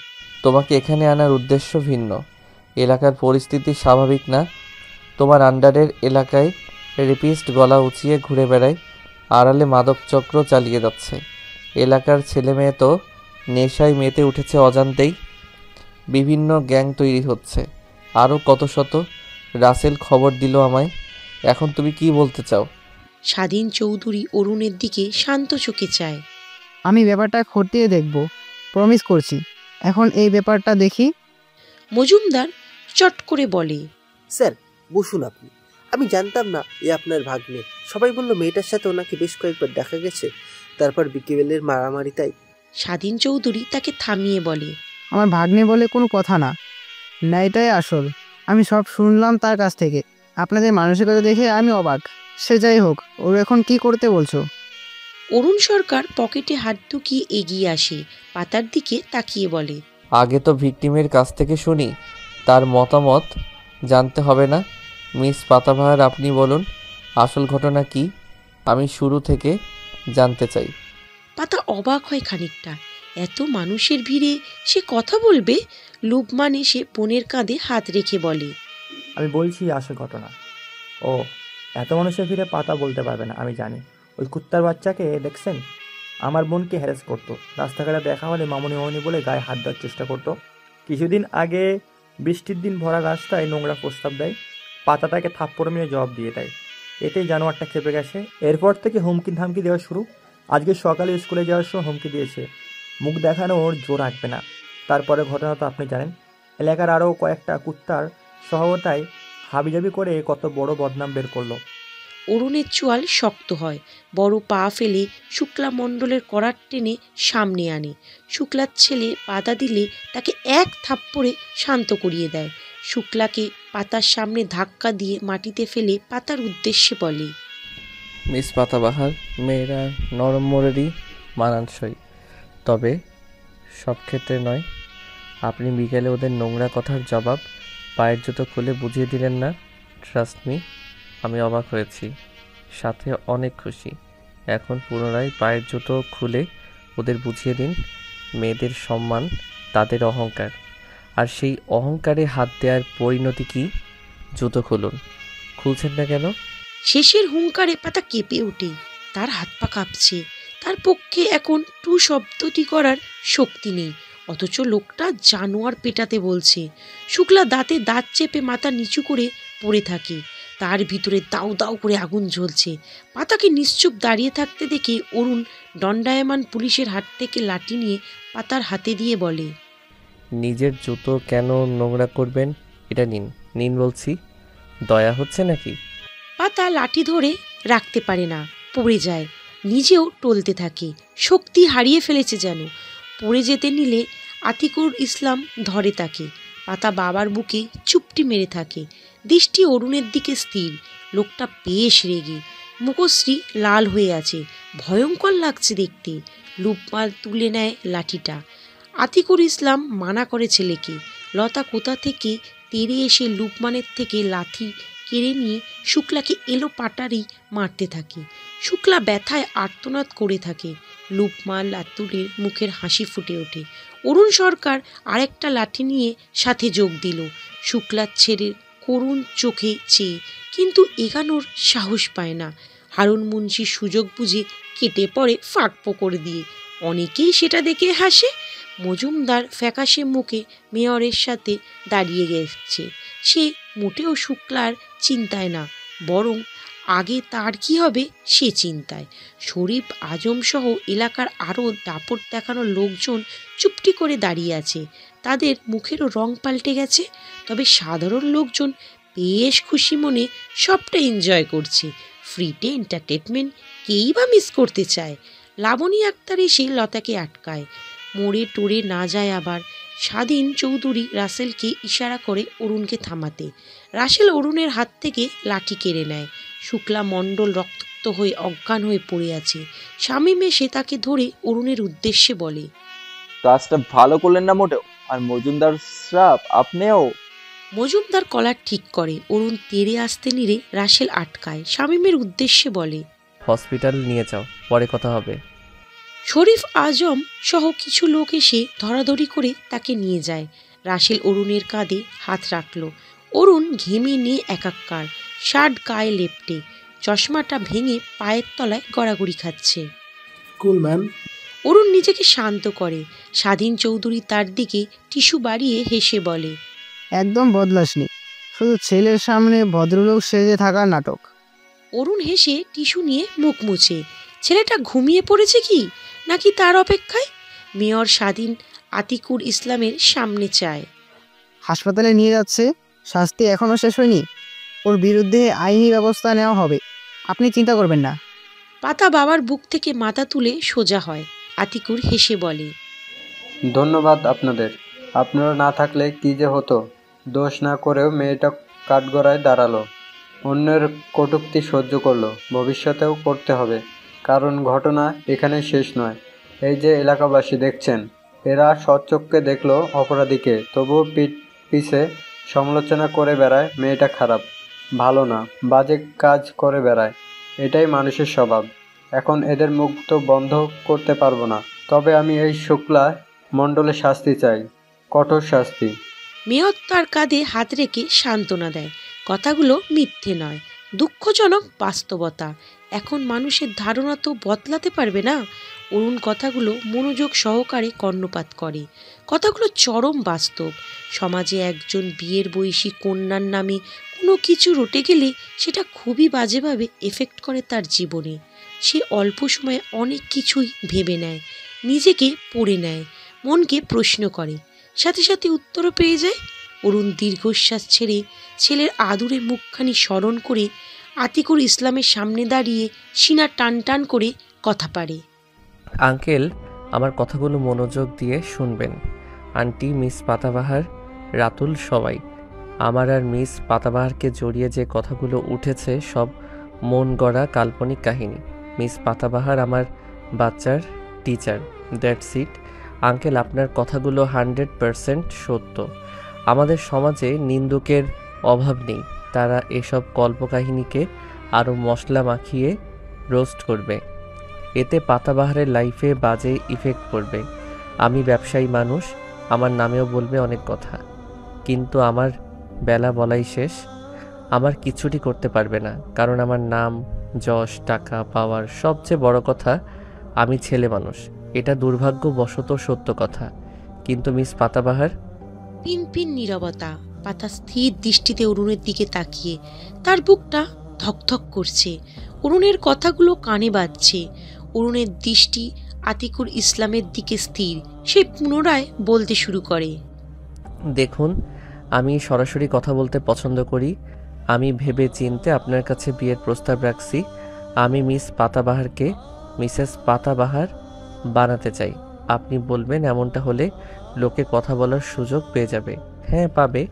তোমাকে এখানে আনার উদ্দেশ্য ভিন্ন। এলাকার পরিস্থিতি স্বাভাবিক না। তোমার আন্ডারের এলাকায় রেপিস্ট গলা উঁচিয়ে ঘুরে বেড়ায়, আড়ালে মাদক চক্র চালিয়ে যাচ্ছে। এলাকার ছেলে মেয়ে তো নেশায় মেতে উঠেছে অজান্তেই। বিভিন্ন গ্যাং তৈরি হচ্ছে, আরও কত শত। রাসেল খবর দিল আমায়। এখন তুমি কি বলতে চাও? স্বাধীন চৌধুরী অরুণের দিকে শান্ত চোখে চায়। আমি ব্যাপারটা খতিয়ে দেখব, প্রমিস করছি। এখন এই ব্যাপারটা দেখি। মজুমদার চট করে বলে, স্যার বসুন আপনি। আমি জানতাম না এ আপনার ভাগ্নে। সবাই বলল মেয়েটার সাথে ওনাকে বেশ কয়েকবার দেখা গেছে, তারপর বিকেলের মারামারি। তাই স্বাধীন চৌধুরী তাকে থামিয়ে বলে, আমার ভাগ্নে বলে কোনো কথা না, এটাই আসল। আমি সব শুনলাম তার কাছ থেকে। আপনাদের মানসিকতা দেখে আমি অবাক। সে যাই হোক, ওর এখন কি করতে বলছো? অরুণ সরকার পকেটে হাত ঢুকিয়ে এগিয়ে আসে, পাতার দিকে তাকিয়ে বলে, আগে তো ভিকটিমের কাছ থেকে শুনি, তার মতামত জানতে হবে না? মিস পাতাবাহার, আপনি বলুন আসল ঘটনা কি? আমি শুরু থেকে জানতে চাই। পাতা অবাক হয় খানিকটা। এত মানুষের ভিড়ে সে কথা বলবে? লুবমান এসে বোনের কাঁধে হাত রেখে বলে, আমি বলছি আসল ঘটনা। ও, এত মানুষের ভিড়ে পাতা বলতে পারবে না, আমি জানি। ওই কুত্তার বাচ্চাকে দেখছেন? আমার বোনকে হ্যারাস করতো, রাস্তাঘাটে দেখা হলে মামুনি মামুনি বলে গায়ে হাত দেওয়ার চেষ্টা করতো। কিছুদিন আগে বৃষ্টির দিন ভরা রাস্তায় নোংরা প্রস্তাব দেয়, পাতা তাকে থাপ্পড় মেরে জবাব দিয়ে দেয়। এতেই জানোয়ারটা খেপে গেছে। এরপর থেকে হুমকি ধামকি দেওয়া শুরু। আজকে সকালে স্কুলে যাওয়ার সময় হুমকি দিয়েছে, মুখ দেখানো ওর জোর রাখবে না। তারপরে ঘটনা তো আপনি জানেন। এলাকার আরও কয়েকটা কুত্তার সহায়তায় হাবিজাবি করে কত বড় বদনাম বের করলো। অরুণের চোয়াল শক্ত হয়, বড় পা ফেলে শুক্লা মণ্ডলের করার টেনে সামনে আনে। শুক্লার ছেলে বাধা দিলে তাকে এক থাপ্পড়ে শান্ত করিয়ে দেয়। শুক্লাকে পাতার সামনে ধাক্কা দিয়ে মাটিতে ফেলে পাতার উদ্দেশ্যে বলে, মিস পাতাবাহার, মেয়েরা নরম মোড়েরই মানানসই, তবে সব ক্ষেত্রে নয়। আপনি বিকেলে ওদের নোংরা কথার জবাব পায়ের জুতো খুলে বুঝিয়ে দিলেন না? ট্রাস্ট মি, আমি অবাক হয়েছি, সাথে অনেক খুশি। এখন পুনরায় পায়ের জুতো খুলে ওদের বুঝিয়ে দিন মেয়েদের সম্মান তাদের অহংকার, আর সেই অহংকারে হাত দেওয়ার পরিণতি কি? জুতো খুলুন। খুলছেন না কেন? শেষের হুঙ্কারে পাতা কেঁপে ওঠে, তার হাত পা কাঁপছে। তার পক্ষে এখন টু শব্দটি করার শক্তি নেই, অথচ লোকটা জানোয়ার পেটাতে বলছে। শুক্লা দাঁতে দাঁত চেপে মাথা নিচু করে পড়ে থাকে। তার ভিতরে দাউ দাউ করে আগুন জ্বলছে। পাতাকে নিশ্চুপ দাঁড়িয়ে থাকতে দেখে অরুণ দণ্ডায়মান পুলিশের হাত থেকে লাঠি নিয়ে পাতার হাতে দিয়ে বলে, নিজের জুতো কেন নোংরা করবেন? এটা নিন, নিন বলছি। দয়া হচ্ছে নাকি? পাতা লাঠি ধরে রাখতে পারে না, পড়ে যায়। নিজেও টলতে থাকে, শক্তি হারিয়ে ফেলেছে যেন। পড়ে যেতে নিলে আতিকুর ইসলাম ধরে তাকে। পাতা বাবার বুকে চুপটি মেরে থাকে, দৃষ্টি অরুণের দিকে স্থির। লোকটা বেশ রেগে, মুখশ্রী লাল হয়ে আছে, ভয়ঙ্কর লাগছে দেখতে। লুপমাল তুলে নেয় লাঠিটা। আতিকুর ইসলাম মানা করে ছেলেকে। লতা কোথা থেকে তেড়ে এসে লুপমানের থেকে লাঠি কেড়ে নিয়ে শুক্লাকে এলো পাটারি মারতে থাকে। শুক্লা ব্যথায় আর্তনাদ করে থাকে। লুপমাল লাতুলের মুখের হাসি ফুটে ওঠে। অরুণ সরকার আরেকটা লাঠি নিয়ে সাথে যোগ দিল, শুক্লার ছেড়ে করুণ চোখে চেয়ে, কিন্তু এগানোর সাহস পায় না। হারুন মুন্সি সুযোগ বুঝে কেটে পড়ে ফাঁক করে দিয়ে। অনেকেই সেটা দেখে হাসে। মজুমদার ফ্যাকাশে মুখে মেয়রের সাথে দাঁড়িয়ে গেছে। সে মোটেও শুক্লার চিন্তায় না, বরং আগে তার কি হবে সে চিন্তায়। শরীফ আজম সহ এলাকার আরও দাপট দেখানো লোকজন চুপটি করে দাঁড়িয়ে আছে। তাদের মুখেরও রং পাল্টে গেছে, তবে সাধারণ লোকজন বেশ খুশি মনে সবটা এনজয় করছে। ফ্রিতে এন্টারটেনমেন্ট কেই বা মিস করতে চায়। লাবণী আক্তার এসে লতাকে আটকায়, মোড়ে টোড়ে না যায় আবার। স্বাধীন চৌধুরী রাসেলকে ইশারা করে অরুণকে থামাতে। রাসেল অরুণের হাত থেকে লাঠি কেড়ে নেয়। শুক্লা মণ্ডল রক্তাক্ত হয়ে অজ্ঞান হয়ে পড়ে আছে। শামীম এসে তাকে ধরে অরুণের উদ্দেশ্যে বলে, কাজটা ভালো করলেন না মোটেও, আর মজুমদার সাহেব আপনিও। মজুমদার কলার ঠিক করে। অরুণ তেড়ে আসতে নিলে রাসেল আটকায়, শামীমের উদ্দেশ্যে বলে, হসপিটাল নিয়ে যাও, পরে কথা হবে। শরীফ আজম সহ কিছু লোক এসে ধরাধরি করে তাকে নিয়ে যায়। রাসেল অরুণের কাঁধে হাত রাখল। অরুণ ঘেমে নিয়ে একাক্কার, শার্ট গায়ে লেপটে, চশমাটা ভেঙে পায়ের তলায় গড়াগড়ি খাচ্ছে। কুল ম্যাম। অরুণ নিজেকে শান্ত করে। স্বাধীন চৌধুরী তার দিকে টিস্যু বাড়িয়ে হেসে বলে, একদম বদলাসনি, শুধু ছেলের সামনে ভদ্রলোক সেজে থাকার নাটক। অরুণ হেসে টিস্যু নিয়ে মুখ মুছে। ছেলেটা ঘুমিয়ে পড়েছে কি নাকি তার অপেক্ষায়? মেয়র স্বাধীন আতিকুর ইসলামের সামনে চায়। হাসপাতালে নিয়ে যাচ্ছে, শাস্তি এখনও শেষ হয়নি, ওর বিরুদ্ধে আইনি ব্যবস্থা নেওয়া হবে, আপনি চিন্তা করবেন না। পাতা বাবার বুক থেকে মাথা তুলে সোজা হয়। আতিকুর হেসে বলে, ধন্যবাদ আপনাদের। আপনারা না থাকলে কি যে হতো। দোষ না করেও মেয়েটা কাঠগড়ায় দাঁড়ালো। অন্যের কটূক্তি সহ্য করলো, ভবিষ্যতেও করতে হবে, কারণ ঘটনা এখানে শেষ নয়। এই যে এলাকাবাসী দেখছেন, এরা সচক্ষে দেখলো অপরাধীকে, তবুও পিছে সমালোচনা করে বেড়ায় মেয়েটা খারাপ, ভালো না, বাজে কাজ করে বেড়ায়। এটাই মানুষের স্বভাব। এখন এদের মুখ তো বন্ধ করতে পারবো না, তবে আমি এই শুক্লা মণ্ডলে শাস্তি চাই, কঠোর শাস্তি। মেয়র তার কাঁধে হাত রেখে সান্ত্বনা দেয়। কথাগুলো মিথ্যে নয়, দুঃখজনক বাস্তবতা। এখন মানুষের ধারণা তো বদলাতে পারবে না। অরুণ কথাগুলো মনোযোগ সহকারে কর্ণপাত করে। কথাগুলো চরম বাস্তব। সমাজে একজন বিয়ের বয়সী কন্যার নামে কোনো কিছু রটে গেলে সেটা খুবই বাজেভাবে এফেক্ট করে তার জীবনে। সে অল্প সময়ে অনেক কিছুই ভেবে নেয়, নিজেকে পড়ে নেয়, মনকে প্রশ্ন করে, সাথে সাথে উত্তরও পেয়ে যায়। অরুণ দীর্ঘশ্বাস ছেড়ে ছেলের আদুরে মুখখানি স্মরণ করে আতিকুর ইসলামের সামনে দাঁড়িয়ে সিনা টান টান করে কথা পারে। আঙ্কেল, আমার কথাগুলো মনোযোগ দিয়ে শুনবেন। আন্টি, মিস পাতাবাহার, রাতুল, সবাই। আমার আর মিস পাতাবাহারকে জড়িয়ে যে কথাগুলো উঠেছে সব মন গড়া কাল্পনিক কাহিনী। মিস পাতাবাহার আমার বাচ্চার টিচার, দ্যাটস ইট। আঙ্কেল, আপনার কথাগুলো 100% সত্য। আমাদের সমাজে নিন্দুকের অভাব নেই। তারা এসব কল্পকাহিনীকে আরও মশলা মাখিয়ে রোস্ট করবে। এতে পাতাবাহারের লাইফে বাজে ইফেক্ট পড়বে। আমি ব্যবসায়ী মানুষ, আমার নামেও বলবে অনেক কথা, কিন্তু আমার বেলা বলাই শেষ। আমার কিছুটি করতে পারবে না, কারণ আমার নাম, যশ, টাকা, পাওয়ার, সবচেয়ে বড় কথা আমি ছেলে মানুষ। এটা দুর্ভাগ্যবশত সত্য কথা। কিন্তু মিস পাতাবাহার। পিন নীরবতা। পাতা স্থির দৃষ্টিতে অরুণের দিকে তাকিয়ে, তার বুকটা ধকধক করছে। অরুণের কথাগুলো কানে বাজছে। অরুণের দৃষ্টি আতিকুর ইসলামের দিকে স্থির। সে পুনরায় বলতে শুরু করে, দেখুন, আমি সরাসরি কথা বলতে পছন্দ করি। আমি ভেবে চিনতে আপনার কাছে বিয়ের প্রস্তাব রাখছি। আমি মিস পাতাবাহারকে মিসেস পাতাবাহার বানাতে চাই। আপনি বলবেন এমনটা হলে লোকে কথা বলার সুযোগ পেয়ে যাবে। হ্যাঁ, পাবে,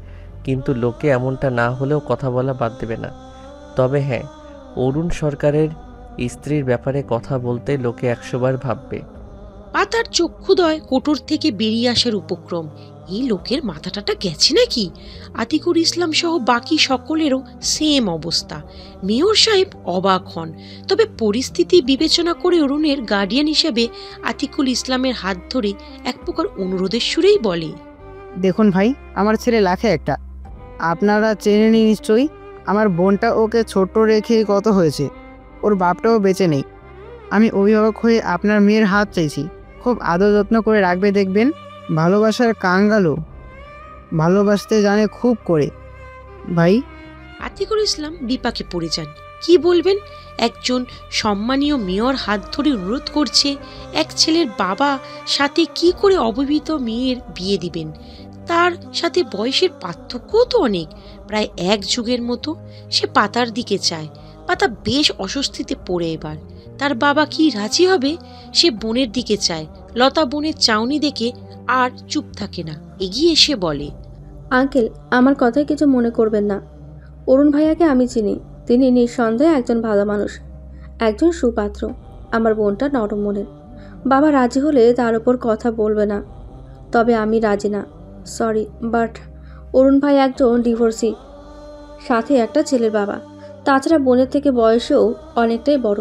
কিন্তু লোকে এমনটা না হলেও কথা বলা বাদ দেবে না। তবে হ্যাঁ, অরুণ সরকারের স্ত্রীর ব্যাপারে কথা বলতে লোকে 100 বার ভাববে। পাতার চক্ষুদয় কোটর থেকে বেরিয়ে আসার উপক্রম। এই লোকের মাথাটাটা গেছে নাকি? আতিকুর ইসলাম সহ বাকি সকলেরও সেম অবস্থা। মেয়র সাহেব অবাক হন, তবে পরিস্থিতি বিবেচনা করে অরুণের গার্ডিয়ান হিসেবে আতিকুল ইসলামের হাত ধরে এক প্রকার অনুরোধের সুরেই বলে, দেখুন ভাই, আমার ছেলে লাখে একটা। আপনারা চেনেনি নিশ্চয়ই। আমার বোনটা ওকে ছোট রেখে কত হয়েছে, ওর বাপটাও বেঁচে নেই। আমি অভিভাবক হয়ে আপনার মেয়ের হাত চাইছি। খুব আদর যত্ন করে রাখবে, দেখবেন। ভালোবাসার কাঙ্গালও ভালোবাসতে জানে খুব করে ভাই। আতিকুর ইসলাম বিপাকে পড়ে যান। কি বলবেন? একজন সম্মানীয় মেয়র হাত ধরে অনুরোধ করছে, এক ছেলের বাবা সাথে কি করে অবিবাহিত মেয়ের বিয়ে দিবেন? তার সাথে বয়সের পার্থক্যও তো অনেক, প্রায় এক যুগের মতো। সে পাতার দিকে চায়। পাতা বেশ অস্বস্তিতে পড়ে এবার। তার বাবা কি রাজি হবে? সে বোনের দিকে চায়। লতা বোনের চাউনি দেখে আর চুপ থাকে না, এগিয়ে এসে বলে, আঙ্কেল, আমার কথায় কিছু মনে করবেন না। অরুণ ভাইয়াকে আমি চিনি। তিনি নিঃসন্দেহে একজন ভালো মানুষ, একজন সুপাত্র। আমার বোনটা নরম মনের। বাবা রাজি হলে তার ওপর কথা বলবে না, তবে আমি রাজি না। সরি, বাট অরুণ ভাই একজন ডিভোর্সি, সাথে একটা ছেলের বাবা। তাছাড়া বোনের থেকে বয়সেও অনেকটাই বড়।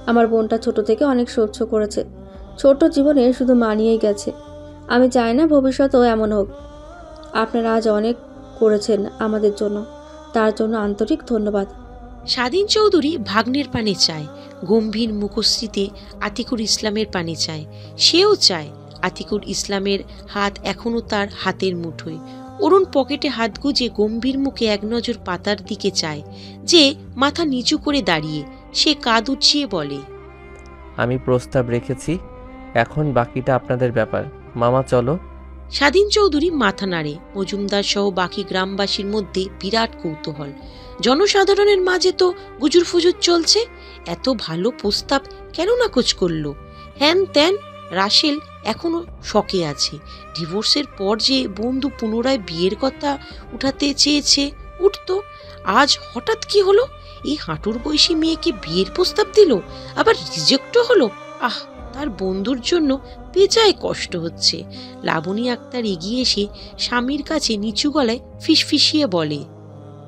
আমার বোনটা ছোট থেকে অনেক সহ্য করেছে, ছোট জীবনে শুধু মানিয়েই গেছে। আমি চাই না ভবিষ্যতেও এমন হোক। আপনারা আজ অনেক করেছেন আমাদের জন্য, তার জন্য আন্তরিক ধন্যবাদ। স্বাধীন চৌধুরী ভাগ্নের পানে চায়। গম্ভীর মুখশ্রীতে আতিকুর ইসলামের পানে চায়। সেও চায়। আতিকুর ইসলামের হাত এখনো তার হাতের মুঠোয়। অরুণ পকেটে হাত গুজে গম্ভীর মুখে এক নজর পাতার দিকে চায়, যে মাথা নিচু করে দাঁড়িয়ে। সে কাঁধ উঠিয়ে বলে, আমি প্রস্তাব রেখেছি, এখন বাকিটা আপনাদের ব্যাপার। মামা চলো। স্বাধীন চৌধুরী মাথা নাড়ে। মজুমদার সহ বাকি গ্রামবাসীর মধ্যে বিরাট কৌতূহল। জনসাধারণের মাঝে তো গুজুর ফুজুর চলছে, এত ভালো প্রস্তাব কেন নাকচ করলো? হ্যান ত্যান। রাসেল এখনো শকে আছে। ডিভোর্সের পর যে বন্ধু পুনরায় বিয়ের কথা উঠাতে চেয়েছে, ও উঠতো, আজ হঠাৎ কি হলো? এই হাঁটুর বয়সী মেয়েকে বিয়ের প্রস্তাব দিল, আবার রিজেক্টও হলো। আহ, তার বন্ধুর জন্য বেজায় কষ্ট হচ্ছে। লাবণী আক্তার এগিয়ে এসে স্বামীর কাছে নিচু গলায় ফিসফিসিয়ে বলে,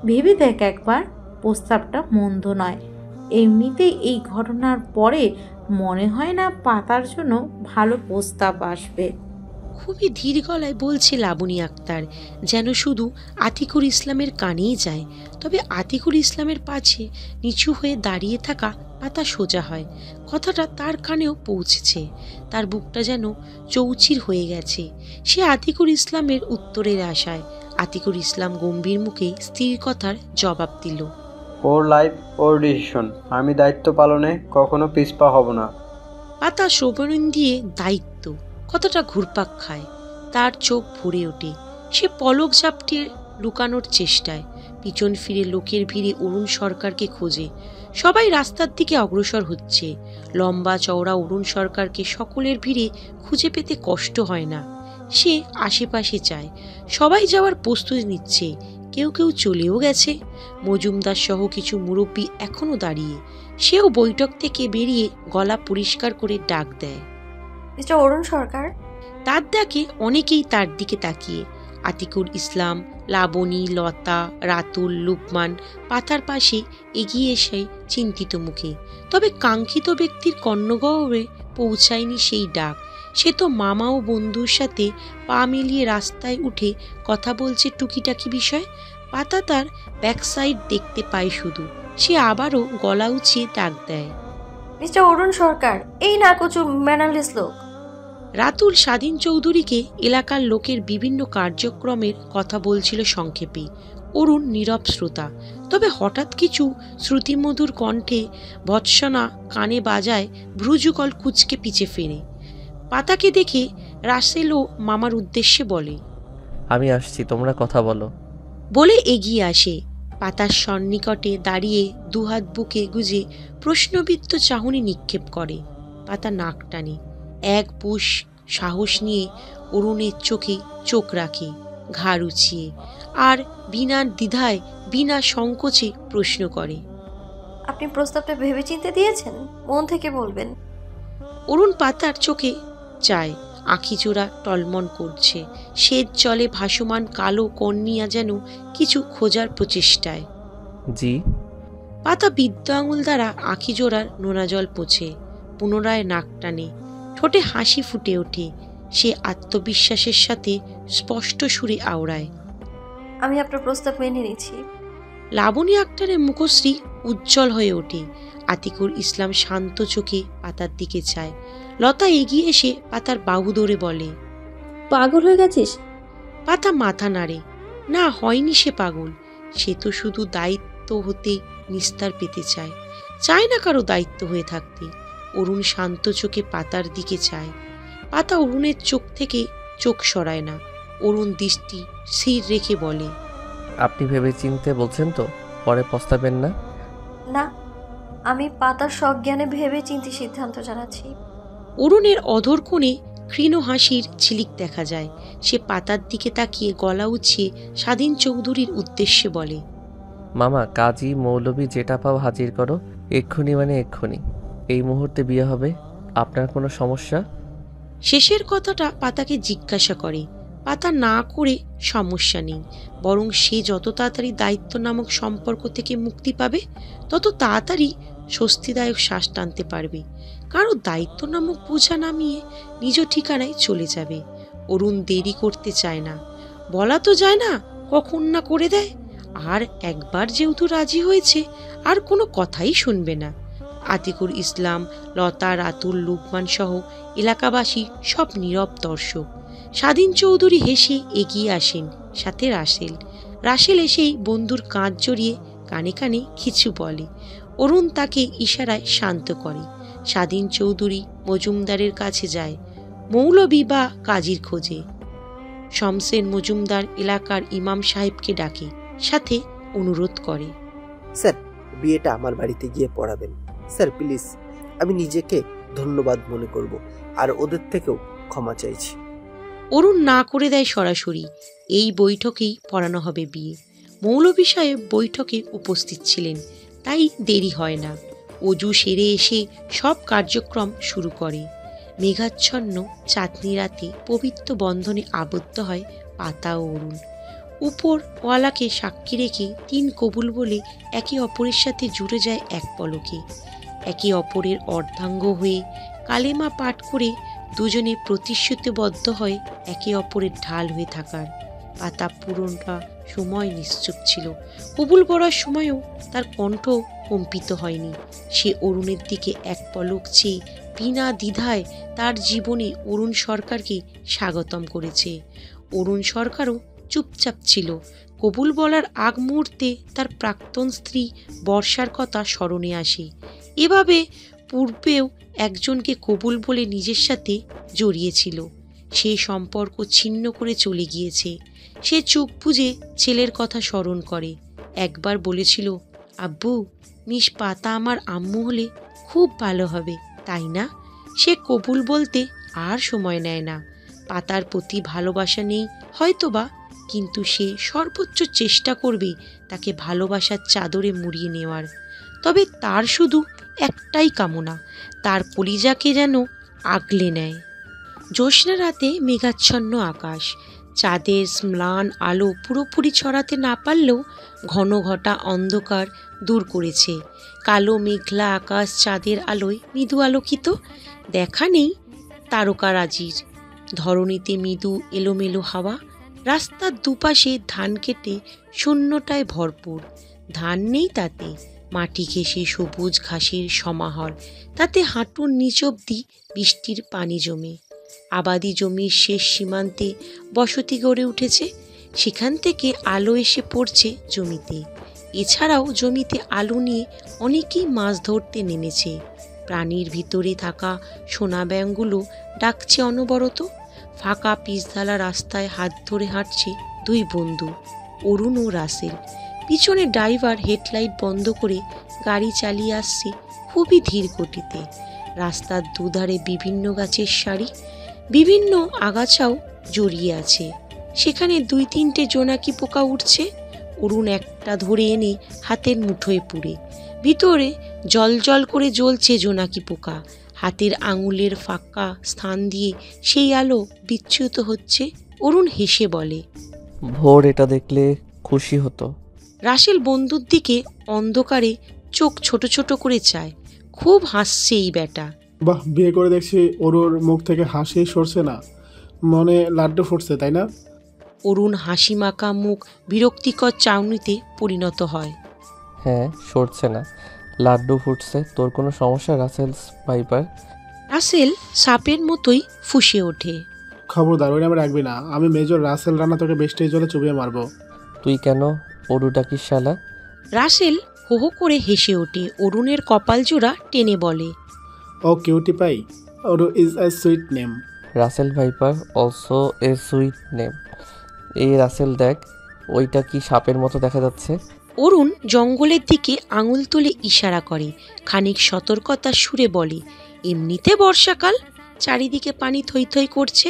ভেবে দেখ একবার, প্রস্তাবটা মন্দ নয়। এমনিতেই এই ঘটনার পরে মনে হয় না পাতার জন্য ভালো প্রস্তাব আসবে। খুবই ধীর গলায় বলছে লাবণী আক্তার, যেন শুধু আতিকুর ইসলামের কানেই যায়। তবে আতিকুর ইসলামের পাশে নিচু হয়ে দাঁড়িয়ে থাকা পাতা সোজা হয়। কথাটা তার কানেও পৌঁছেছে। তার বুকটা যেন চৌচির হয়ে গেছে। সে আতিকুর ইসলামের উত্তরের আশায়। আতিকুর ইসলাম গম্ভীর মুখে স্ত্রীর কথার জবাব দিল, ওর লাইফ, ওর ডিসিশন। আমি দায়িত্ব পালনে কখনো পিছপা হব না। পাতা শ্রবণ দিয়ে দায়িত্ব কতটা ঘুরপাক খায়। তার চোখ ভরে ওঠে। সে পলক ঝাপটিয়ে লুকানোর চেষ্টায়। পিছন ফিরে লোকের ভিড়ে অরুণ সরকারকে খোঁজে। সবাই রাস্তার দিকে অগ্রসর হচ্ছে। লম্বা চওড়া অরুণ সরকারকে সকলের ভিড়ে খুঁজে পেতে কষ্ট হয় না। সে আশেপাশে চায়। সবাই যাওয়ার প্রস্তুতি নিচ্ছে। কেউ কেউ চলেও গেছে। মজুমদার সহ কিছু মুরব্বী এখনো দাঁড়িয়ে। সেও বৈঠক থেকে বেরিয়ে গলা পরিষ্কার করে ডাক দেয়, মিস্টার অরুণ সরকার। তার ডাকে অনেকেই তার দিকে তাকিয়ে। আতিকুর ইসলাম, লাবণী, লতা, রাতুল, লুকমান পাতার পাশে এগিয়ে এসে চিন্তিত মুখে। তবে কাঙ্ক্ষিত ব্যক্তির কর্ণগহ্বরে পৌঁছায়নি সেই ডাক। সে তো মামা ও বন্ধুর সাথে পা মিলিয়ে রাস্তায় উঠে কথা বলছে টুকিটাকি বিষয়। পাতা তার ব্যাকসাইড দেখতে পায় শুধু। সে আবারও গলা উঁচিয়ে ডাক দেয়, মিস্টার অরুণ সরকার। এই না কচু ম্যানারলেস লোক। রাতুল স্বাধীন চৌধুরীকে এলাকার লোকের বিভিন্ন কার্যক্রমের কথা বলছিল সংক্ষেপে। অরুণ নীরব শ্রোতা। তবে হঠাৎ কিছু শ্রুতিমধুর কণ্ঠে ভৎসনা কানে বাজায়। ভ্রুযুগল কুচকে পিছে ফেরে। পাতাকে দেখে রাসেলও মামার উদ্দেশ্যে বলে, আমি আসছি, তোমরা কথা বলো। বলে এগিয়ে আসে। পাতার সন্নিকটে দাঁড়িয়ে দুহাত বুকে গুজে প্রশ্নবিদ্ধ চাহনি নিক্ষেপ করে। পাতা নাক টানে। এক বুশ সাহস নিয়ে অরুণের চোখে চোখ রাখে, ঘাড় উঁচিয়ে, আর বিনা দ্বিধায় বিনা সংকোচে প্রশ্ন করে, আপনি প্রস্তাবটা ভেবেচিন্তে দিয়েছেন? মন থেকে বলবেন। অরুণ পাতার চোখে চায়। আখিজোড়া টলমন করছে। শ্বেত জলে ভাসমান কালো কর্নিয়া যেন কিছু খোঁজার প্রচেষ্টায়। জি। পাতা বিদ্য আঙুল দ্বারা আখিজোড়ার নোনা জল পোছে। পুনরায় নাক টানে। ঠোঁটে হাসি ফুটে ওঠে। সে আত্মবিশ্বাসের সাথে স্পষ্ট সুরে আওড়ায়, আমি আপনার প্রস্তাব মেনে নিচ্ছি। লাবণী আক্তারের মুখশ্রী উজ্জ্বল হয়ে ওঠে। আতিকুর ইসলাম শান্ত চোখে পাতার দিকে চায়। লতা এগিয়ে এসে পাতার বাহু ধরে বলে, পাগল হয়ে গেছিস? পাতা মাথা নাড়ে। না, হয়নি সে পাগল। সে তো শুধু দায়িত্ব হতে নিস্তার পেতে চায়। চায় না কারো দায়িত্ব হয়ে থাকতে। অরুণ শান্ত চোখে পাতার দিকে চায়। পাতা অরুণের চোখ থেকে চোখ সরায় না। অরুণ দৃষ্টি স্থির রেখে বলে, আপনি ভেবে চিনতে বলছেন তো? পরে পস্তাবেন না? না, আমি পাতার সজ্ঞানে ভেবে চিন্তে সিদ্ধান্ত জানাচ্ছি। অরুণের অধর কোণে ক্ষীণ হাসির ঝিলিক দেখা যায়। সে পাতার দিকে তাকিয়ে গলা উঁচিয়ে স্বাধীন চৌধুরীর উদ্দেশ্যে বলে, মামা, কাজী মৌলবী যেটা পাও হাজির করো, এক্ষুনি, মানে এক্ষুনি। এই মুহূর্তে বিয়ে হবে। আপনার কোনো সমস্যা? শেষের কথাটা পাতাকে জিজ্ঞাসা করে। পাতা না করে সমস্যা নেই, বরং সে যত তাড়াতাড়ি দায়িত্ব নামক সম্পর্ক থেকে মুক্তি পাবে তত তাড়াতাড়ি স্বস্তিদায়ক শ্বাস টানতে পারবে। কারো দায়িত্ব নামক বোঝা নামিয়ে নিজ ঠিকানায় চলে যাবে। অরুণ দেরি করতে চায় না। বলা তো যায় না কখন না করে দেয়। আর একবার যেহেতু রাজি হয়েছে, আর কোনো কথাই শুনবে না। আতিকুর ইসলাম, লতা, রাতুল, লুকমান সহ এলাকাবাসী সব নীরব দর্শক। স্বাধীন চৌধুরী হেসে এগিয়ে আসেন, সাথে রাসেল। রাসেল এসেই বন্ধুর কাঁধ জড়িয়ে কানে কানে কিছু বলে। অরুণ তাকে ইশারায় শান্ত করে। স্বাধীন চৌধুরী মজুমদারের কাছে যায়, মৌলবী বা কাজীর খোঁজে। শমসের মজুমদার এলাকার ইমাম সাহেবকে ডাকে, সাথে অনুরোধ করে, স্যার, বিয়েটা আমার বাড়িতে গিয়ে পড়াবেন স্যার, প্লিজ। আমি নিজেকে ধন্যবাদ মনে করব, আর ওদের থেকেও ক্ষমা চাইছি। অরুণ না করে দেয় সরাসরি। এই বৈঠকেই পড়ানো হবে বিয়ে। মৌলভী সাহেব বৈঠকে উপস্থিত ছিলেন, তাই দেরি হয় না। অজু সেরে এসে সব কার্যক্রম শুরু করে। মেঘাচ্ছন্ন চাঁদনি রাতে পবিত্র বন্ধনে আবদ্ধ হয় পাতা ও অরুণ। উপর ওয়ালাকে সাক্ষী রেখে 3 কবুল বলে একে অপরের সাথে জুড়ে যায় এক পলকে। একে অপরের অর্ধাঙ্গ হয়ে কালেমা পাঠ করে দুজনে প্রতিশ্রুতিবদ্ধ হয় একে অপরের ঢাল হয়ে থাকার। পাতা পুরোটা সময় নিশ্চুপ ছিল। কবুল পড়ার সময়ও তার কণ্ঠ কম্পিত হয়নি। সে অরুণের দিকে এক পলক চেয়ে বিনা দ্বিধায় তার জীবনে অরুণ সরকারকে স্বাগতম করেছে। অরুণ সরকারও চুপচাপ ছিল। কবুল বলার আগ মুহূর্তে তার প্রাক্তন স্ত্রী বর্ষার কথা স্মরণে আসে। এভাবে পূর্বেও একজনকে কবুল বলে নিজের সাথে জড়িয়েছিল। সে সম্পর্ক ছিন্ন করে চলে গিয়েছে। সে চোখ বুজে ছেলের কথা স্মরণ করে। একবার বলেছিল, আব্বু, মিস পাতা আমার আম্মু হলে খুব ভালো হবে, তাই না? সে কবুল বলতে আর সময় নেয় না। পাতার প্রতি ভালোবাসা নেই হয়তোবা, কিন্তু সে সর্বোচ্চ চেষ্টা করবে তাকে ভালোবাসার চাদরে মুড়িয়ে নেওয়ার। তবে তার শুধু একটাই কামনা, তার কলিজাকে যেন আগলে নেয়। জ্যোৎস্না রাতে মেঘাচ্ছন্ন আকাশ। চাঁদের ম্লান আলো পুরোপুরি ছড়াতে না পারলেও ঘন ঘটা অন্ধকার দূর করেছে। কালো মেঘলা আকাশ চাঁদের আলোয় মৃদু আলোকিত। দেখা নেই তারকারাজির। ধরণীতে মৃদু এলোমেলো হাওয়া। রাস্তার দুপাশে ধান কেটে শূন্যটায় ভরপুর। ধান নেই তাতে, মাটি ঘেঁষে সবুজ ঘাসের সমাহার। তাতে হাঁটুর নিচ অব্দি বৃষ্টির পানি জমে। আবাদি জমির শেষ সীমান্তে বসতি গড়ে উঠেছে। সেখান থেকে আলো এসে পড়ছে জমিতে। এছাড়াও জমিতে আলো নিয়ে অনেকেই মাছ ধরতে নেমেছে। প্রাণীর ভিতরে থাকা সোনা ব্যাঙগুলো ডাকছে অনবরত। ফাঁকা পিচঢালা রাস্তায় হাত ধরে হাঁটছে 2 বন্ধু, অরুণ ও রাসেল। পিছনে ড্রাইভার হেডলাইট বন্ধ করে গাড়ি চালিয়ে আসছে খুবই ধীর গতিতে। রাস্তার দুধারে বিভিন্ন গাছের সারি, বিভিন্ন আগাছাও জড়িয়ে আছে। সেখানে 2-3টে জোনাকি পোকা উঠছে। অরুণ একটা ধরে এনে হাতের মুঠোয় পুরে। ভিতরে জল করে জ্বলছে জোনাকি পোকা। হাতের আঙুলের ফাঁকা স্থান দিয়ে সেই আলো বিচ্যুত হচ্ছে। অরুণ হেসে বলে, ভোর এটা দেখলে খুশি হতো। রাসেল বন্ধুর দিকে অন্ধকারে চোখ ছোট ছোট করে চায়। খুব হাসছে এই বেটা। বাহ, বিয়ে করে দেখছি ওর মুখ থেকে হাসি সরছে না, মনে লাড্ডু ফুটছে, তাই না? অরুণ হাসি মাখা মুখ বিরক্তিকর চাউনিতে পরিণত হয়। হ্যাঁ, সরছে না, লাড্ডু ফুটছে। তোর কোনো সমস্যা রাসেল ভাইপার? রাসেল সাপের মতোই ফুঁসে ওঠে। খবরদার, ওই নামে রাখবি না। আমি মেজর রাসেল রানা, তোকে বৃষ্টির জলে চুবিয়ে মারবো। তুই কেন ওরু ডাকিস শালা? রাসেল হো হো করে হেসে ওঠে। অরুণের কপাল জোড়া টেনে বলে, oh cutie pie, Oru is a sweet name. Russell viper also a sweet name. এই রাসেল দেখ, ওইটা কি সাপের মতো দেখা যাচ্ছে? অরুণ জঙ্গলের দিকে আঙুল তুলে ইশারা করে। খানিক সতর্কতার সুরে বলে, এমনিতে বর্ষাকাল, চারিদিকে পানি থই থই করছে,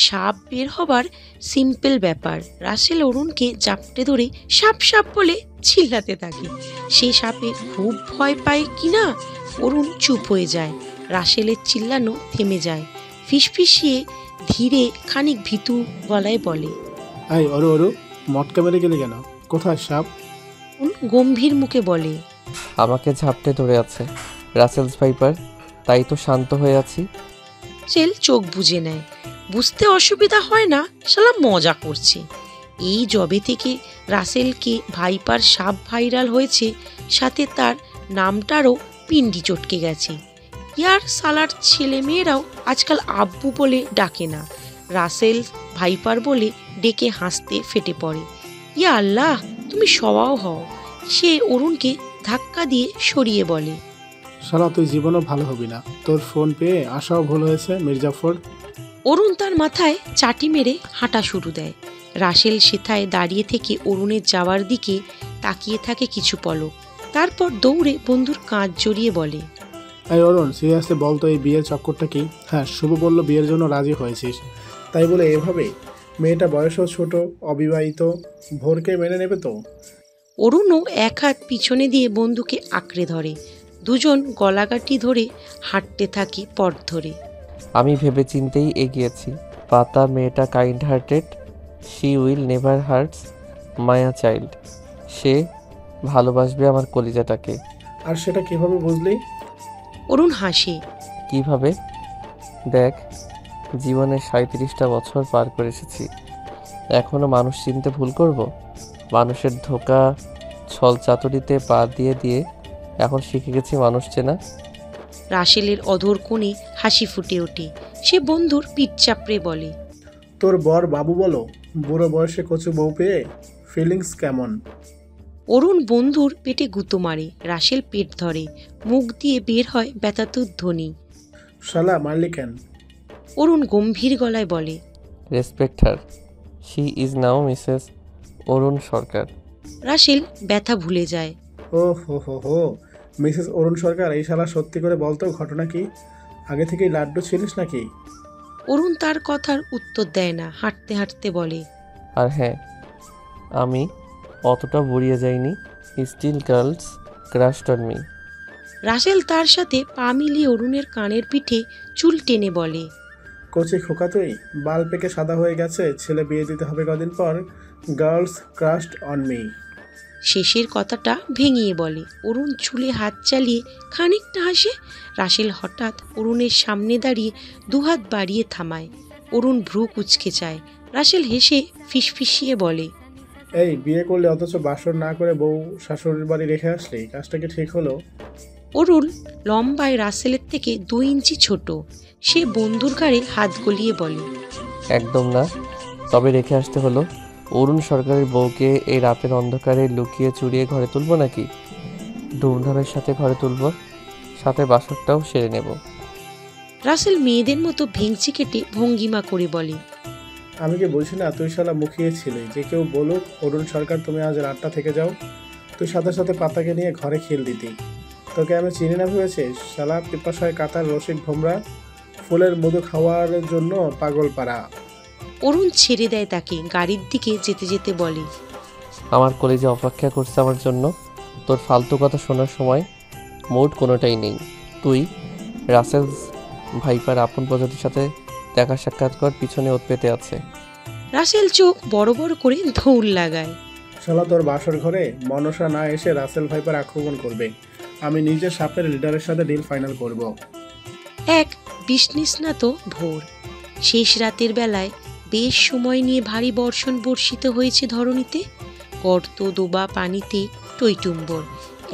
সাপ বের হবার সিম্পল ব্যাপার। রাসেল অরুণকে জাপটে ধরে সাপ সাপ বলে চিল্লাতে থাকে। সে সাপে খুব ভয় পায় কিনা অরুণ চুপ হয়ে যায়। রাসেলের চিল্লানো থেমে যায়। ফিসফিসিয়ে ধীরে খানিক ভীতু গলায় বলে, আই ওরু মটকা মেরে গেলে কেন? কোথায় সাপ? গম্ভীর মুখে বলে, আমাকে ঝাপটে ধরে আছে রাসেলস ভাইপার, তাই তো শান্ত হয়ে আছি। রাসেল চোখ বুজে নেয়। বুঝতে অসুবিধা হয় না, শালা মজা করছে। এই জবে থেকে রাসেলকে ভাইপার সাপ ভাইরাল হয়েছে, সাথে তার নামটারও পিন্ডি চটকে গেছে। ইয়ার সালার ছেলে মেয়েরাও আজকাল আব্বু বলে ডাকে না, রাসেল ভাইপার বলে ডেকে হাসতে ফেটে পড়ে। ইয়া আল্লাহ, তুমি সবাও হও। সে অরুণকে ধাক্কা দিয়ে সরিয়ে বলে, শালা তুই জীবনও ভালো হবি না। তোর ফোন পেয়ে আসাও ভুল হয়েছে মির্জাফর। অরুণ তার মাথায় চাটি মেরে হাঁটা শুরু দেয়। রাসেল সেথায় দাঁড়িয়ে থেকে অরুণের যাওয়ার দিকে তাকিয়ে থাকে কিছু পলক। তারপর দৌড়ে বন্ধুর কাঁধ জড়িয়ে বলে, এই অরুণ, সিরিয়াসলি বলতো এই বিয়ের চক্করটা কি? হ্যাঁ, শুভ বলল বিয়ের জন্য রাজি হয়েছিস, তাই বলে এভাবে মেয়েটা বয়সও ছোট, অবিবাহিত, ভোরকে মেনে নেবে তো? অরুণও এক হাত পিছনে দিয়ে বন্ধুকে আঁকড়ে ধরে। দুজন গলাকাটি ধরে হাঁটতে থাকে পথ ধরে। আমি ভেবে চিন্তেই এগিয়েছি। পাতা মেয়েটা kind hearted, she will never hurts my child. সে ভালোবাসবে আমার কলিজাটাকে। আর সেটা কিভাবে বুঝলি? অরুণ হাসে। কিভাবে? দেখ, জীবনে 37টা বছর পার করে এসেছি, এখনো মানুষ চিনতে ভুল করব? মানুষের ধোকা ছল চাতুরিতে পা দিয়ে দিয়ে এখন শিখে গেছি মানুষ চেনা। রাসেলের অধর কোণে হাসি ফুটে ওঠে। সে বন্ধুর পিঠ চাপড়ে বলে, তোর বর বাবু বলো, বুড়ো বয়সে কচু বউ পেয়ে ফিলিংস কেমন? অরুণ বন্ধুর পেটে গুঁতো মারে। রাসেল পেট ধরে, মুখ দিয়ে বের হয় ব্যথাতুর ধ্বনি। শালা মারলি কেন? অরুণ গম্ভীর গলায় বলে, respect her, she is now Mrs Arun Sarkar. Russell ব্যথা ভুলে যায়। ও হো হো হো, মিসেস অরুণ সরকার। এই শালা সত্যি করে বলতো, ঘটনা কি? আগে থেকেই লাড্ডু ছিলিস নাকি? অরুণ তার কথার উত্তর দেয় না, হাঁটতে হাঁটতে বলে, আর হ্যাঁ, আমি অতটা বুড়িয়ে যাইনি। Still girls crushed on me. Russell তার সাথে পা মিলিয়ে অরুণের কানের পিঠে চুল টেনে বলে, কচি খোকা তুই, বাল পেকে সাদা হয়ে গেছে, ছেলে বিয়ে দিতে হবে কদিন পর, গার্লস ক্রাশড অন মি। শেষের কথাটা ভেঙিয়ে বলে। অরুণ চুলে হাত চালিয়ে খানিকটা হাসে। রাসেল হঠাৎ অরুণের সামনে দাঁড়িয়ে দুহাত বাড়িয়ে থামায়। অরুণ ভ্রু কুঁচকে চায়। রাসেল হেসে ফিসফিসিয়ে বলে, এই বিয়ে করলে অথচ বাসর না করে বউ শাশুড়ির বাড়ি রেখে আসলি, কাজটা কি ঠিক হলো? অরুণ লম্বায় রাসেলের থেকে 2 ইঞ্চি ছোট। সে বন্ধুর ঘাড়ে হাত গলিয়ে বলে, একদম না, তবে রেখে আসতে হলো। অরুণ সরকারের বউকে এই রাতের অন্ধকারে লুকিয়ে চুরিয়ে ঘরে তুলব নাকি? ধুমধামের সাথে ঘরে তুলব, সাথে বাসরটাও সেরে নেব। রাসেল মেয়েদের মতো ভেঙচি কেটে ভঙ্গিমা করে বলে, আমি কি বলছি না তুই শালা মুখিয়েছিলি, যে কেউ বলুক অরুণ সরকার তুমি আজ রাতটা থেকে যাও, তুই সাথে সাথে পাতাকে নিয়ে ঘরে খেল দিতি। তোকে আমি চিনি না ভেবেছিস? শালা পিপাসায় কাতার রসিক ভোমরা, ফুলের মধু খাওয়ার জন্য পাগল পাড়া। অরুণ ছেড়ে দেয় তাকে। গাড়ির দিকে যেতে যেতে বলে, আমার কলেজে অপেক্ষা করছে আমার জন্য। তোর ফালতু কথা শোনার সময় মোট কোনোটাই নেই। তুই রাসেলস ভাইপার আপন প্রজাতির সাথে দেখা সাক্ষাৎ কর, পিছনে ওত পেতে আছে। রাসেল চোখ বড় বড় করে দৌড় লাগায়। শালা তোর বাসর ঘরে মনসা না এসে রাসেল ভাইপার আক্রমণ করবে। আমি নিজে সাপের লিডারের সাথে ডিল ফাইনাল করব। এক বিষ্ণিস্নাত ভোর। শেষ রাতের বেলায় বেশ সময় নিয়ে ভারী বর্ষণ বর্ষিত হয়েছে ধরণীতে। গর্ত ডোবা পানিতে টইটুম্বর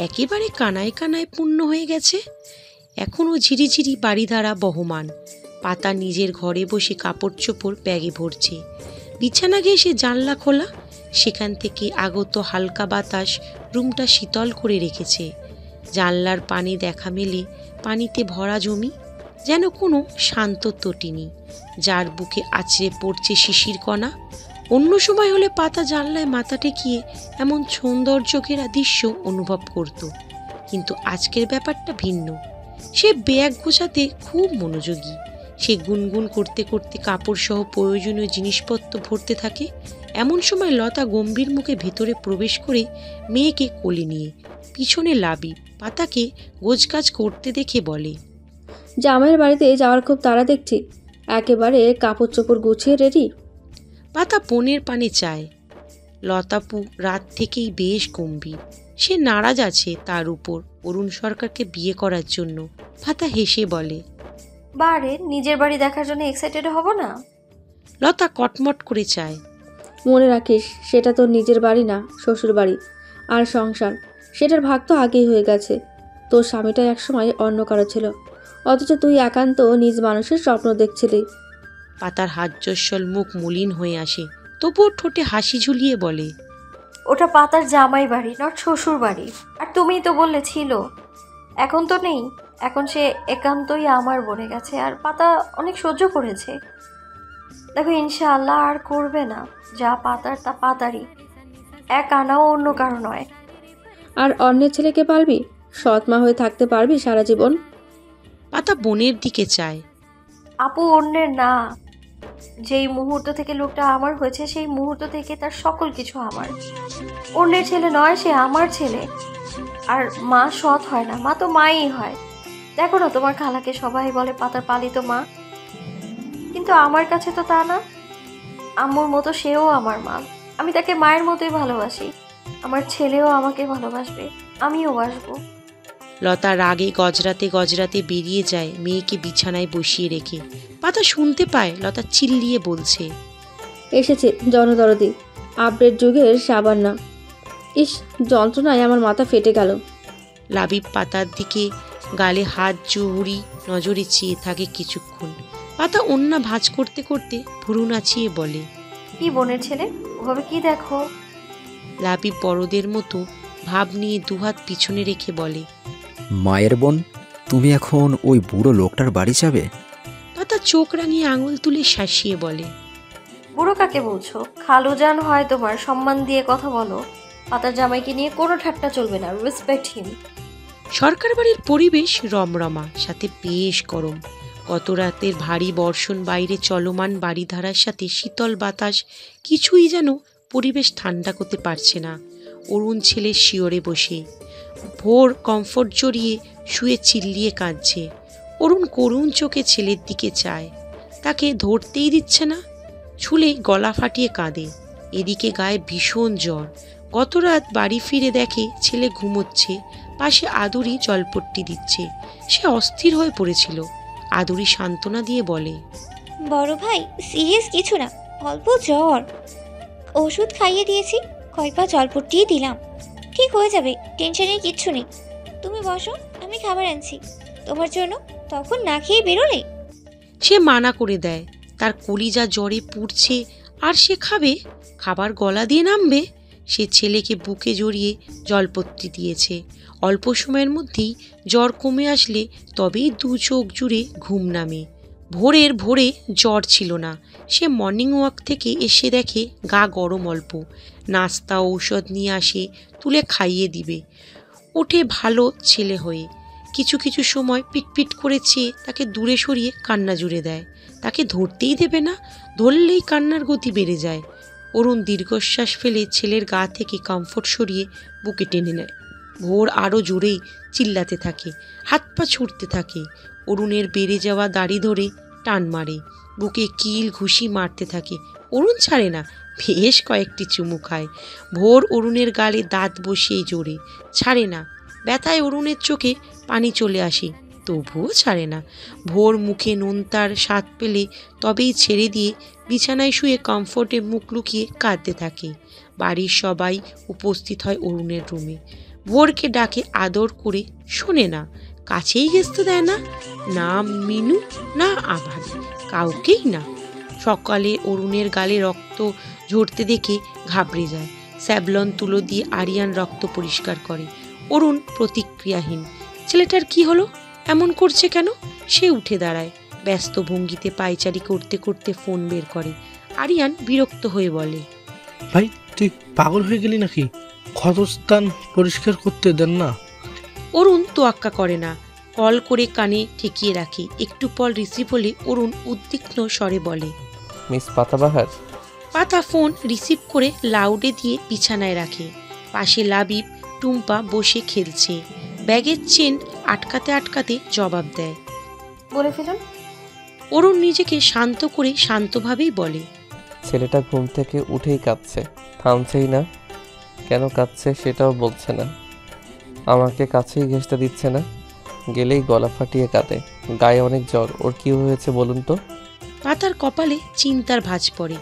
একেবারে কানায় কানায় পূর্ণ হয়ে গেছে। এখনও ঝিরিঝিরি বাড়িধারা বহমান। পাতা নিজের ঘরে বসে কাপড় চোপড় ব্যাগে ভরছে। বিছানা ঘেঁষে জানলা খোলা, সেখান থেকে আগত হালকা বাতাস রুমটা শীতল করে রেখেছে। জানলার পানি দেখা মেলে পানিতে ভরা জমি, যেন কোনো শান্ত তটিনী যার বুকে আছড়ে পড়ছে শিশির কণা। অন্য সময় হলে পাতা জানলায় মাথা ঠেকিয়ে এমন সৌন্দর্য ঘেরা দৃশ্য অনুভব করত, কিন্তু আজকের ব্যাপারটা ভিন্ন। সে ব্যাগ গোছাতে খুব মনোযোগী। সে গুনগুন করতে করতে কাপড় সহ প্রয়োজনীয় জিনিসপত্র ভরতে থাকে। এমন সময় লতা গম্ভীর মুখে ভেতরে প্রবেশ করে মেয়েকে কোলে নিয়ে পিছনে লাবি পাতাকে গোছগাছ করতে দেখে বলে, জামাইয়ের বাড়িতে যাওয়ার খুব তাড়া দেখছি, একেবারে কাপড় চোপড় গুছিয়ে রেডি? পাতা পনের পানে চায়। লতাপু রাত থেকেই বেশ গম্ভীর। সে নারাজ আছে তার উপর অরুণ সরকারকে বিয়ে করার জন্য। পাতা হেসে বলে, বারে নিজের বাড়ি দেখার জন্য এক্সাইটেড হব না? লতা কটমট করে চায়। মনে রাখিস, সেটা তোর নিজের বাড়ি না, শ্বশুর বাড়ি। আর সংসার, সেটার ভাগ তো আগেই হয়ে গেছে। তোর স্বামীটা একসময় অন্য কারো ছিল, অথচ তুই একান্ত নিজ মানুষের স্বপ্ন দেখছিলি। পাতার হাস্যোজ্জ্বল মুখ মলিন হয়ে আসে, তবুও ঠোঁটে হাসি ঝুলিয়ে বলে, ওটা পাতার জামাই বাড়ি, নট শ্বশুর বাড়ি। আর তুমিই তো বললে ছিল, এখন তো নেই। এখন সে একান্তই আমার বনে গেছে। আর পাতা অনেক সহ্য করেছে, দেখো ইনশাআল্লাহ আর করবে না। যা পাতার তা পাতারই, এক আনাও অন্য কারো নয়। আর অন্যের ছেলেকে পালবি, সৎ মা হয়ে থাকতে পারবি সারা জীবন? পাতা বনের দিকে চায়। আপু অন্যের না, যেই মুহূর্ত থেকে লোকটা আমার হয়েছে সেই মুহূর্ত থেকে তার সকল কিছু আমার। অন্যের ছেলে নয়, সে আমার ছেলে। আর মা সৎ হয় না, মা তো মাই হয়। দেখো না, তোমার খালাকে সবাই বলে পাতার পালিত মা, কিন্তু আমার কাছে তো তা না। আম্মুর মতো সেও আমার মা, আমি তাকে মায়ের মতোই ভালোবাসি। আমার ছেলেও আমাকে ভালোবাসবে, আমিও বাসবো। লতা রাগে গজরাতে গজরাতে বেরিয়ে যায় মেয়েকে বিছানায় বসিয়ে রেখে। পাতা শুনতে পায় লতা চিল্লিয়ে বলছে, এসেছে জনদরদি, আপডেট যুগের সাবান না। ইস, যন্ত্রণায় আমার মাথা ফেটে গেল। লাবিব পাতার দিকে গালে হাত জুড়ি নজরে চেয়ে থাকে কিছুক্ষণ। পাতা ওন্না ভাঁজ করতে করতে ভুরু নাচিয়ে বলে, কি বোনের ছেলে, ওভাবে কি দেখো? লাবিব বড়দের মতো ভাব নিয়ে দুহাত পিছনে রেখে বলে, মায়ের বোন, তুমি এখন ওই বুড়ো লোকটার বাড়ি যাবে? পাতা চোখ রাঙিয়ে আঙুল তুলে শাসিয়ে বলে, বুড়ো কাকে বলছো? খালুজান হয় তোমার, সম্মান দিয়ে কথা বলো। পাতার জামাইকে নিয়ে কোনো ঠাট্টা চলবে না, রেসপেক্ট হিম। সরকার বাড়ির পরিবেশ রমরমা, সাথে বেশ গরম। গত রাতের ভারী বর্ষণ, বাইরে চলমান বাড়িধারার সাথে শীতল বাতাস কিছুই যেন পরিবেশ ঠান্ডা করতে পারছে না। অরুণ ছেলের শিয়রে বসে, ভোর কমফোর্ট জড়িয়ে শুয়ে চিল্লিয়ে কাঁদছে। অরুণ করুণ চোখে ছেলের দিকে চায়, তাকে ধরতেই দিচ্ছে না, ছুলে গলা ফাটিয়ে কাঁদে। এদিকে গায়ে ভীষণ জ্বর। গত রাত বাড়ি ফিরে দেখে ছেলে ঘুমোচ্ছে, পাশে আদুরি জলপট্টি দিচ্ছে। সে অস্থির হয়ে পড়েছিল। আদুরি সান্ত্বনা দিয়ে বলে, বড় ভাই, সিরিয়াস কিছু না, অল্প জ্বর, ওষুধ খাইয়ে দিয়েছি, কয়েকবার জলপট্টি দিলাম, ঠিক হয়ে যাবে, টেনশনের কিচ্ছু নেই। তুমি বসো, আমি খাবার আনছি তোমার জন্য। তখন না খেয়ে বেরোলে। সে মানা করে দেয়, তার কলিজা জ্বরে পুড়ছে, আর সে খাবে? খাবার গলা দিয়ে নামবে? সে ছেলেকে বুকে জড়িয়ে জলপট্টি দিয়েছে। অল্প সময়ের মধ্যেই জ্বর কমে আসলে তবেই দু চোখ জুড়ে ঘুম নামে। ভোরে জ্বর ছিল না। সে মর্নিং ওয়াক থেকে এসে দেখে গা গরম অল্প। নাস্তা ঔষধ নিয়ে আসে, তুলে খাইয়ে দিবে। ওঠে ভালো ছেলে হয়ে। কিছু সময় পিটপিট করে চেয়ে তাকে দূরে সরিয়ে কান্না জুড়ে দেয়। তাকে ধরতেই দেবে না, ধরলেই কান্নার গতি বেড়ে যায়। অরুণ দীর্ঘশ্বাস ফেলে ছেলের গা থেকে কমফোর্ট সরিয়ে বুকে টেনে নেয়। ভোর আরও জোরেই চিল্লাতে থাকে, হাত পা ছুটতে থাকে। অরুণের বেড়ে যাওয়া দাড়ি ধরে টান মারে, বুকে কিল ঘুষি মারতে থাকে। অরুণ ছাড়ে না, বেশ কয়েকটি চুমু খায়। ভোর অরুণের গালে দাঁত বসিয়ে জোরে, ছাড়ে না। ব্যথায় অরুণের চোখে পানি চলে আসে, তবুও ছাড়ে না। ভোর মুখে নোনতার স্বাদ পেলে তবেই ছেড়ে দিয়ে বিছানায় শুয়ে কমফোর্টে মুখ লুকিয়ে কাঁদতে থাকে। বাড়ির সবাই উপস্থিত হয় অরুণের রুমে। ভোরকে ডাকে আদর করে, শোনে না, কাছেই ঘেঁচতে দেয় না। না মিনু, না আভান, কাউকেই না। সকালে অরুণের গালে রক্ত ঝরতে দেখে ঘাবড়ে যায়। স্যাভলন তুলো দিয়ে আরিয়ান রক্ত পরিষ্কার করে। অরুণ প্রতিক্রিয়াহীন। ছেলেটার কি হলো, এমন করছে কেন? সে উঠে দাঁড়ায়, ব্যস্ত ভঙ্গিতে পায়চারি করতে করতে ফোন বের করে। আরিয়ান বিরক্ত হয়ে বলে, ভাই তুই পাগল হয়ে গেলি নাকি? ক্ষতস্থান পরিষ্কার করতে দেন না। অরুণ তোয়াক্কা করে না, কল করে কানে ঠেকিয়ে রাখে। একটু পর রিসিভ হলে অরুণ উদ্বিগ্ন স্বরে বলে, মিস পাতাবাহার। পাতা ফোন রিসিভ করে লাউডে দিয়ে বিছানায় রাখে। পাশে লাবিব টুম্পা বসে খেলছে। ব্যাগের চেন আটকাতে আটকাতে জবাব দেয়, বলে ফেলুন। অরুণ নিজেকে শান্ত করে শান্তভাবেই বলে, ছেলেটা ঘুম থেকে উঠেই কাঁদছে, থামছেই না। কেন কাঁদছে সেটাও বলছে না, আমাকে কাছেই ঘেঁষতে দিচ্ছে না, গেলেই গলা ফাটিয়ে কাঁদে। গায়ে অনেক জ্বর, ওর কি হয়েছে বলুন তো? পাতার কপালে চিন্তার ভাঁজ পড়ে।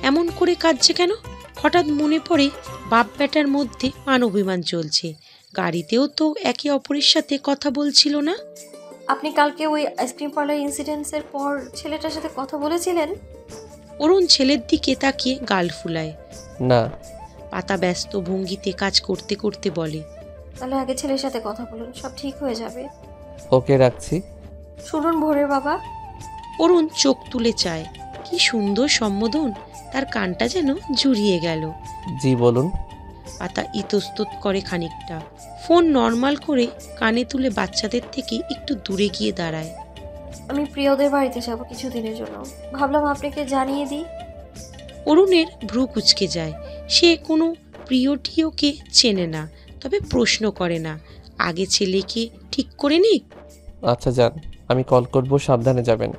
এমন করে কাঁদছে কেন? হঠাৎ মনে পড়ে বাপ বেটার মধ্যে মান অভিমান চলছে। গাড়িতেও তো একে অপরের সাথে কথা বলছিল না। আপনি কালকে ওই আইসক্রিম পার্লার ইনসিডেন্টসের পর ছেলেটার সাথে কথা বলেছিলেন? অরুণ ছেলের দিকে তাকিয়ে গাল ফুলায়। না। পাতা ব্যস্ত ভঙ্গিতে কাজ করতে করতে বলে, তাহলে আগে ছেলের সাথে কথা বলুন, সব ঠিক হয়ে যাবে। ওকে, রাখছি। শুনুন ভোরের বাবা। অরুণ চোখ তুলে চায়, কি সুন্দর সম্বোধন, তার কানটা যেন জুড়িয়ে গেল। জি বলুন। পাতা ইতস্তত করে খানিকটা, ফোন নর্মাল করে কানে তুলে বাচ্চাদের থেকে একটু দূরে গিয়ে দাঁড়ায়। আমি প্রিয়দের বাড়িতে যাব কিছুদিনের জন্য, ভাবলাম আপনাকে জানিয়ে দিই। অরুণের ভ্রু কুঁচকে যায়। সে কোনো প্রিয়টিওকে চেনে না, তবে প্রশ্ন করে না। আগে ছেলেকে ঠিক করে নিক। আচ্ছা যান, আমি কল করব, সাবধানে যাবেন।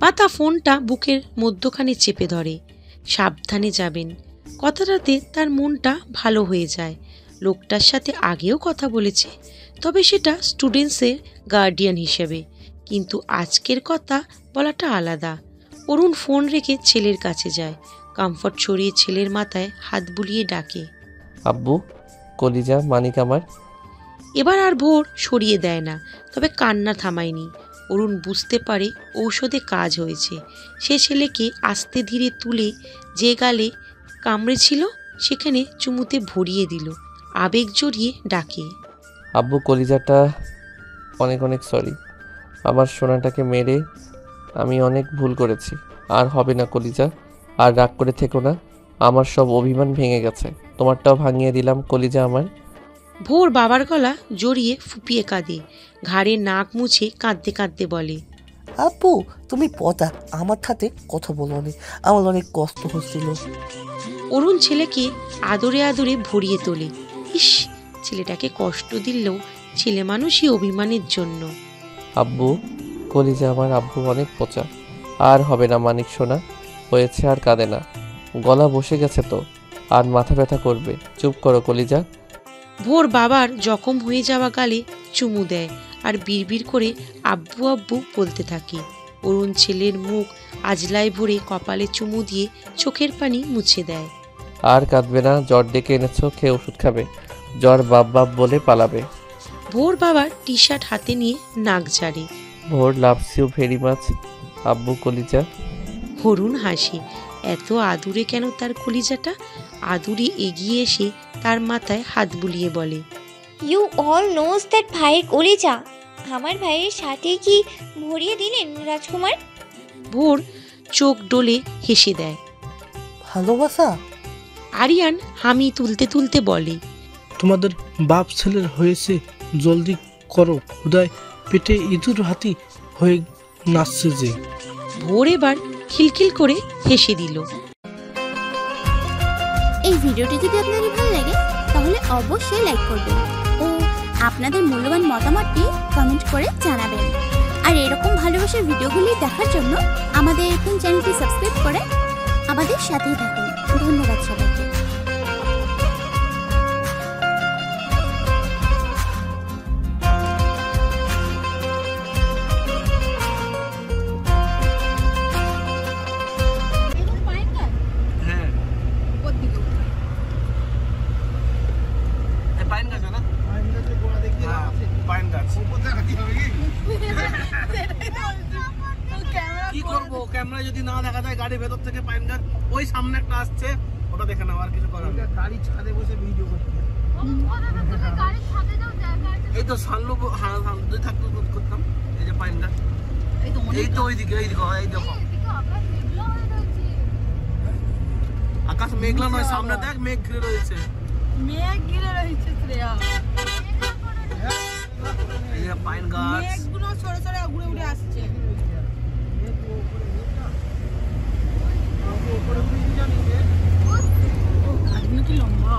পাতা ফোনটা বুকের মধ্যখানে চেপে ধরে। সাবধানে যাবেন কথাটাতে তার মনটা ভালো হয়ে যায়। লোকটার সাথে আগেও কথা বলেছে, তবে সেটা স্টুডেন্টসের গার্ডিয়ান হিসেবে, কিন্তু আজকের কথা বলাটা আলাদা। অরুণ ফোন রেখে ছেলের কাছে যায়। কমফর্ট ছড়িয়ে ছেলের মাথায় হাত বুলিয়ে ডাকে, আব্বু, কলিজা, মানিক আমার। এবার আর ভোর সরিয়ে দেয় না, তবে কান্না থামায়নি। অরুণ বুঝতে পারে ঔষধে কাজ হয়েছে। সে ছেলেকে আস্তে ধীরে তুলে যে গালে কামড়েছিল সেখানে চুমুতে ভরিয়ে দিল। আবেগ জড়িয়ে ডাকে, আব্বু, কলিজাটা অনেক অনেক সরি। আমার সোনাটাকে মেরে আমি অনেক ভুল করেছি। আর হবে না কলিজা, আর রাগ করে থেকো না। আমার সব অভিমান ভেঙে গেছে, তোমারটাও ভাঙিয়ে দিলাম কলিজা আমার। ভোর বাবার গলা জড়িয়ে ফুপিয়ে কাঁদে। ঘাড়ে নাক মুছে কাঁদতে কাঁদতে বলে, আপু তুমি পদা আমার সাথে কথা বলো, আমার অনেক কষ্ট হচ্ছিল। অরুণ ছেলেকে আদরে আদরে ভরিয়ে তোলে। ইস, ছেলেটাকে কষ্ট দিলেও ছেলে মানুষই অভিমানের জন্য। আব্বু, কলিজা আমার, আব্বু অনেক পচা। আর হবে না মানিক সোনা, হয়েছে, আর কাঁদে না। গলা বসে গেছে তো, আর মাথা ব্যথা করবে। চুপ করো কলিজা। ভোর বাবার জখম হয়ে যাওয়া গালে চুমু দেয় আর বিড়বিড় করে আব্বু আব্বু বলতে থাকে। অরুণ ছেলের মুখ আজলায় ভরে কপালে চুমু দিয়ে চোখের পানি মুছে দেয়। আর কাঁদবে না, জ্বর ডেকে এনেছো, খেয়ে ওষুধ খাবে। জ্বর বাপ বাপ বলে পালাবে। ভোর বাবার টি শার্ট হাতে নিয়ে নাক ঝাড়ে। ভোর লাভস ইউ ভেরি মাচ, আব্বু কলিজা। অরুণ হাসি। এত আদুরে কেন তার কলিজাটা? আদুরে এগিয়ে এসে তার মাথায় হাত বুলিয়ে বলে, ইউ অল নোজ দ্যাট ভাইয়ের কলিজা আমার ভাইয়ের সাথে কি ভরিয়ে দিলেন রাজকুমার? ভোর চোখ ডোলে হেসে দেয়। ভালোবাসা? আরিয়ান হামি তুলতে তুলতে বলে, তোমাদের বাপ ছেলের হয়েছে, জলদি করো, খুদায় পেটে ইঁদুর হাতি হয়ে নাচছে যে। ভোর এবার খিলখিল করে হেসে দিল। এই ভিডিওটি যদি আপনাদের ভালো লাগে তাহলে অবশ্যই লাইক করবেন ও আপনাদের মূল্যবান মতামতটি কমেন্ট করে জানাবেন। আর এরকম ভালোবাসার ভিডিওগুলি দেখার জন্য আমাদের এখন চ্যানেলটি সাবস্ক্রাইব করে আমাদের সাথেই থাকুন। ধন্যবাদ সবাইকে। কি করবো, ক্যামেরা যদি না দেখা যায় গাড়ির ভেতর থেকে পাইন গাছ, ওই সামনে একটা আসছে, ওটা দেখে নাও, আর কিছু করার নেই। গাড়ির ছাদে বসে ভিডিও করতে এই তো সানলু, হ্যাঁ যদি থাকতো করতাম। এই যে পাইন গাছ, এই তো ওইদিকে, এই দেখো, এই দেখো আকাশ মেঘলা নয়, সামনে দেখ মেঘ ঘিরে রয়েছে, মেঘ ঘিরে রয়েছে। এই যে পাইন গাছ, মেঘগুলো সরে সরে উড়ে উড়ে আসছে। কি লম্বা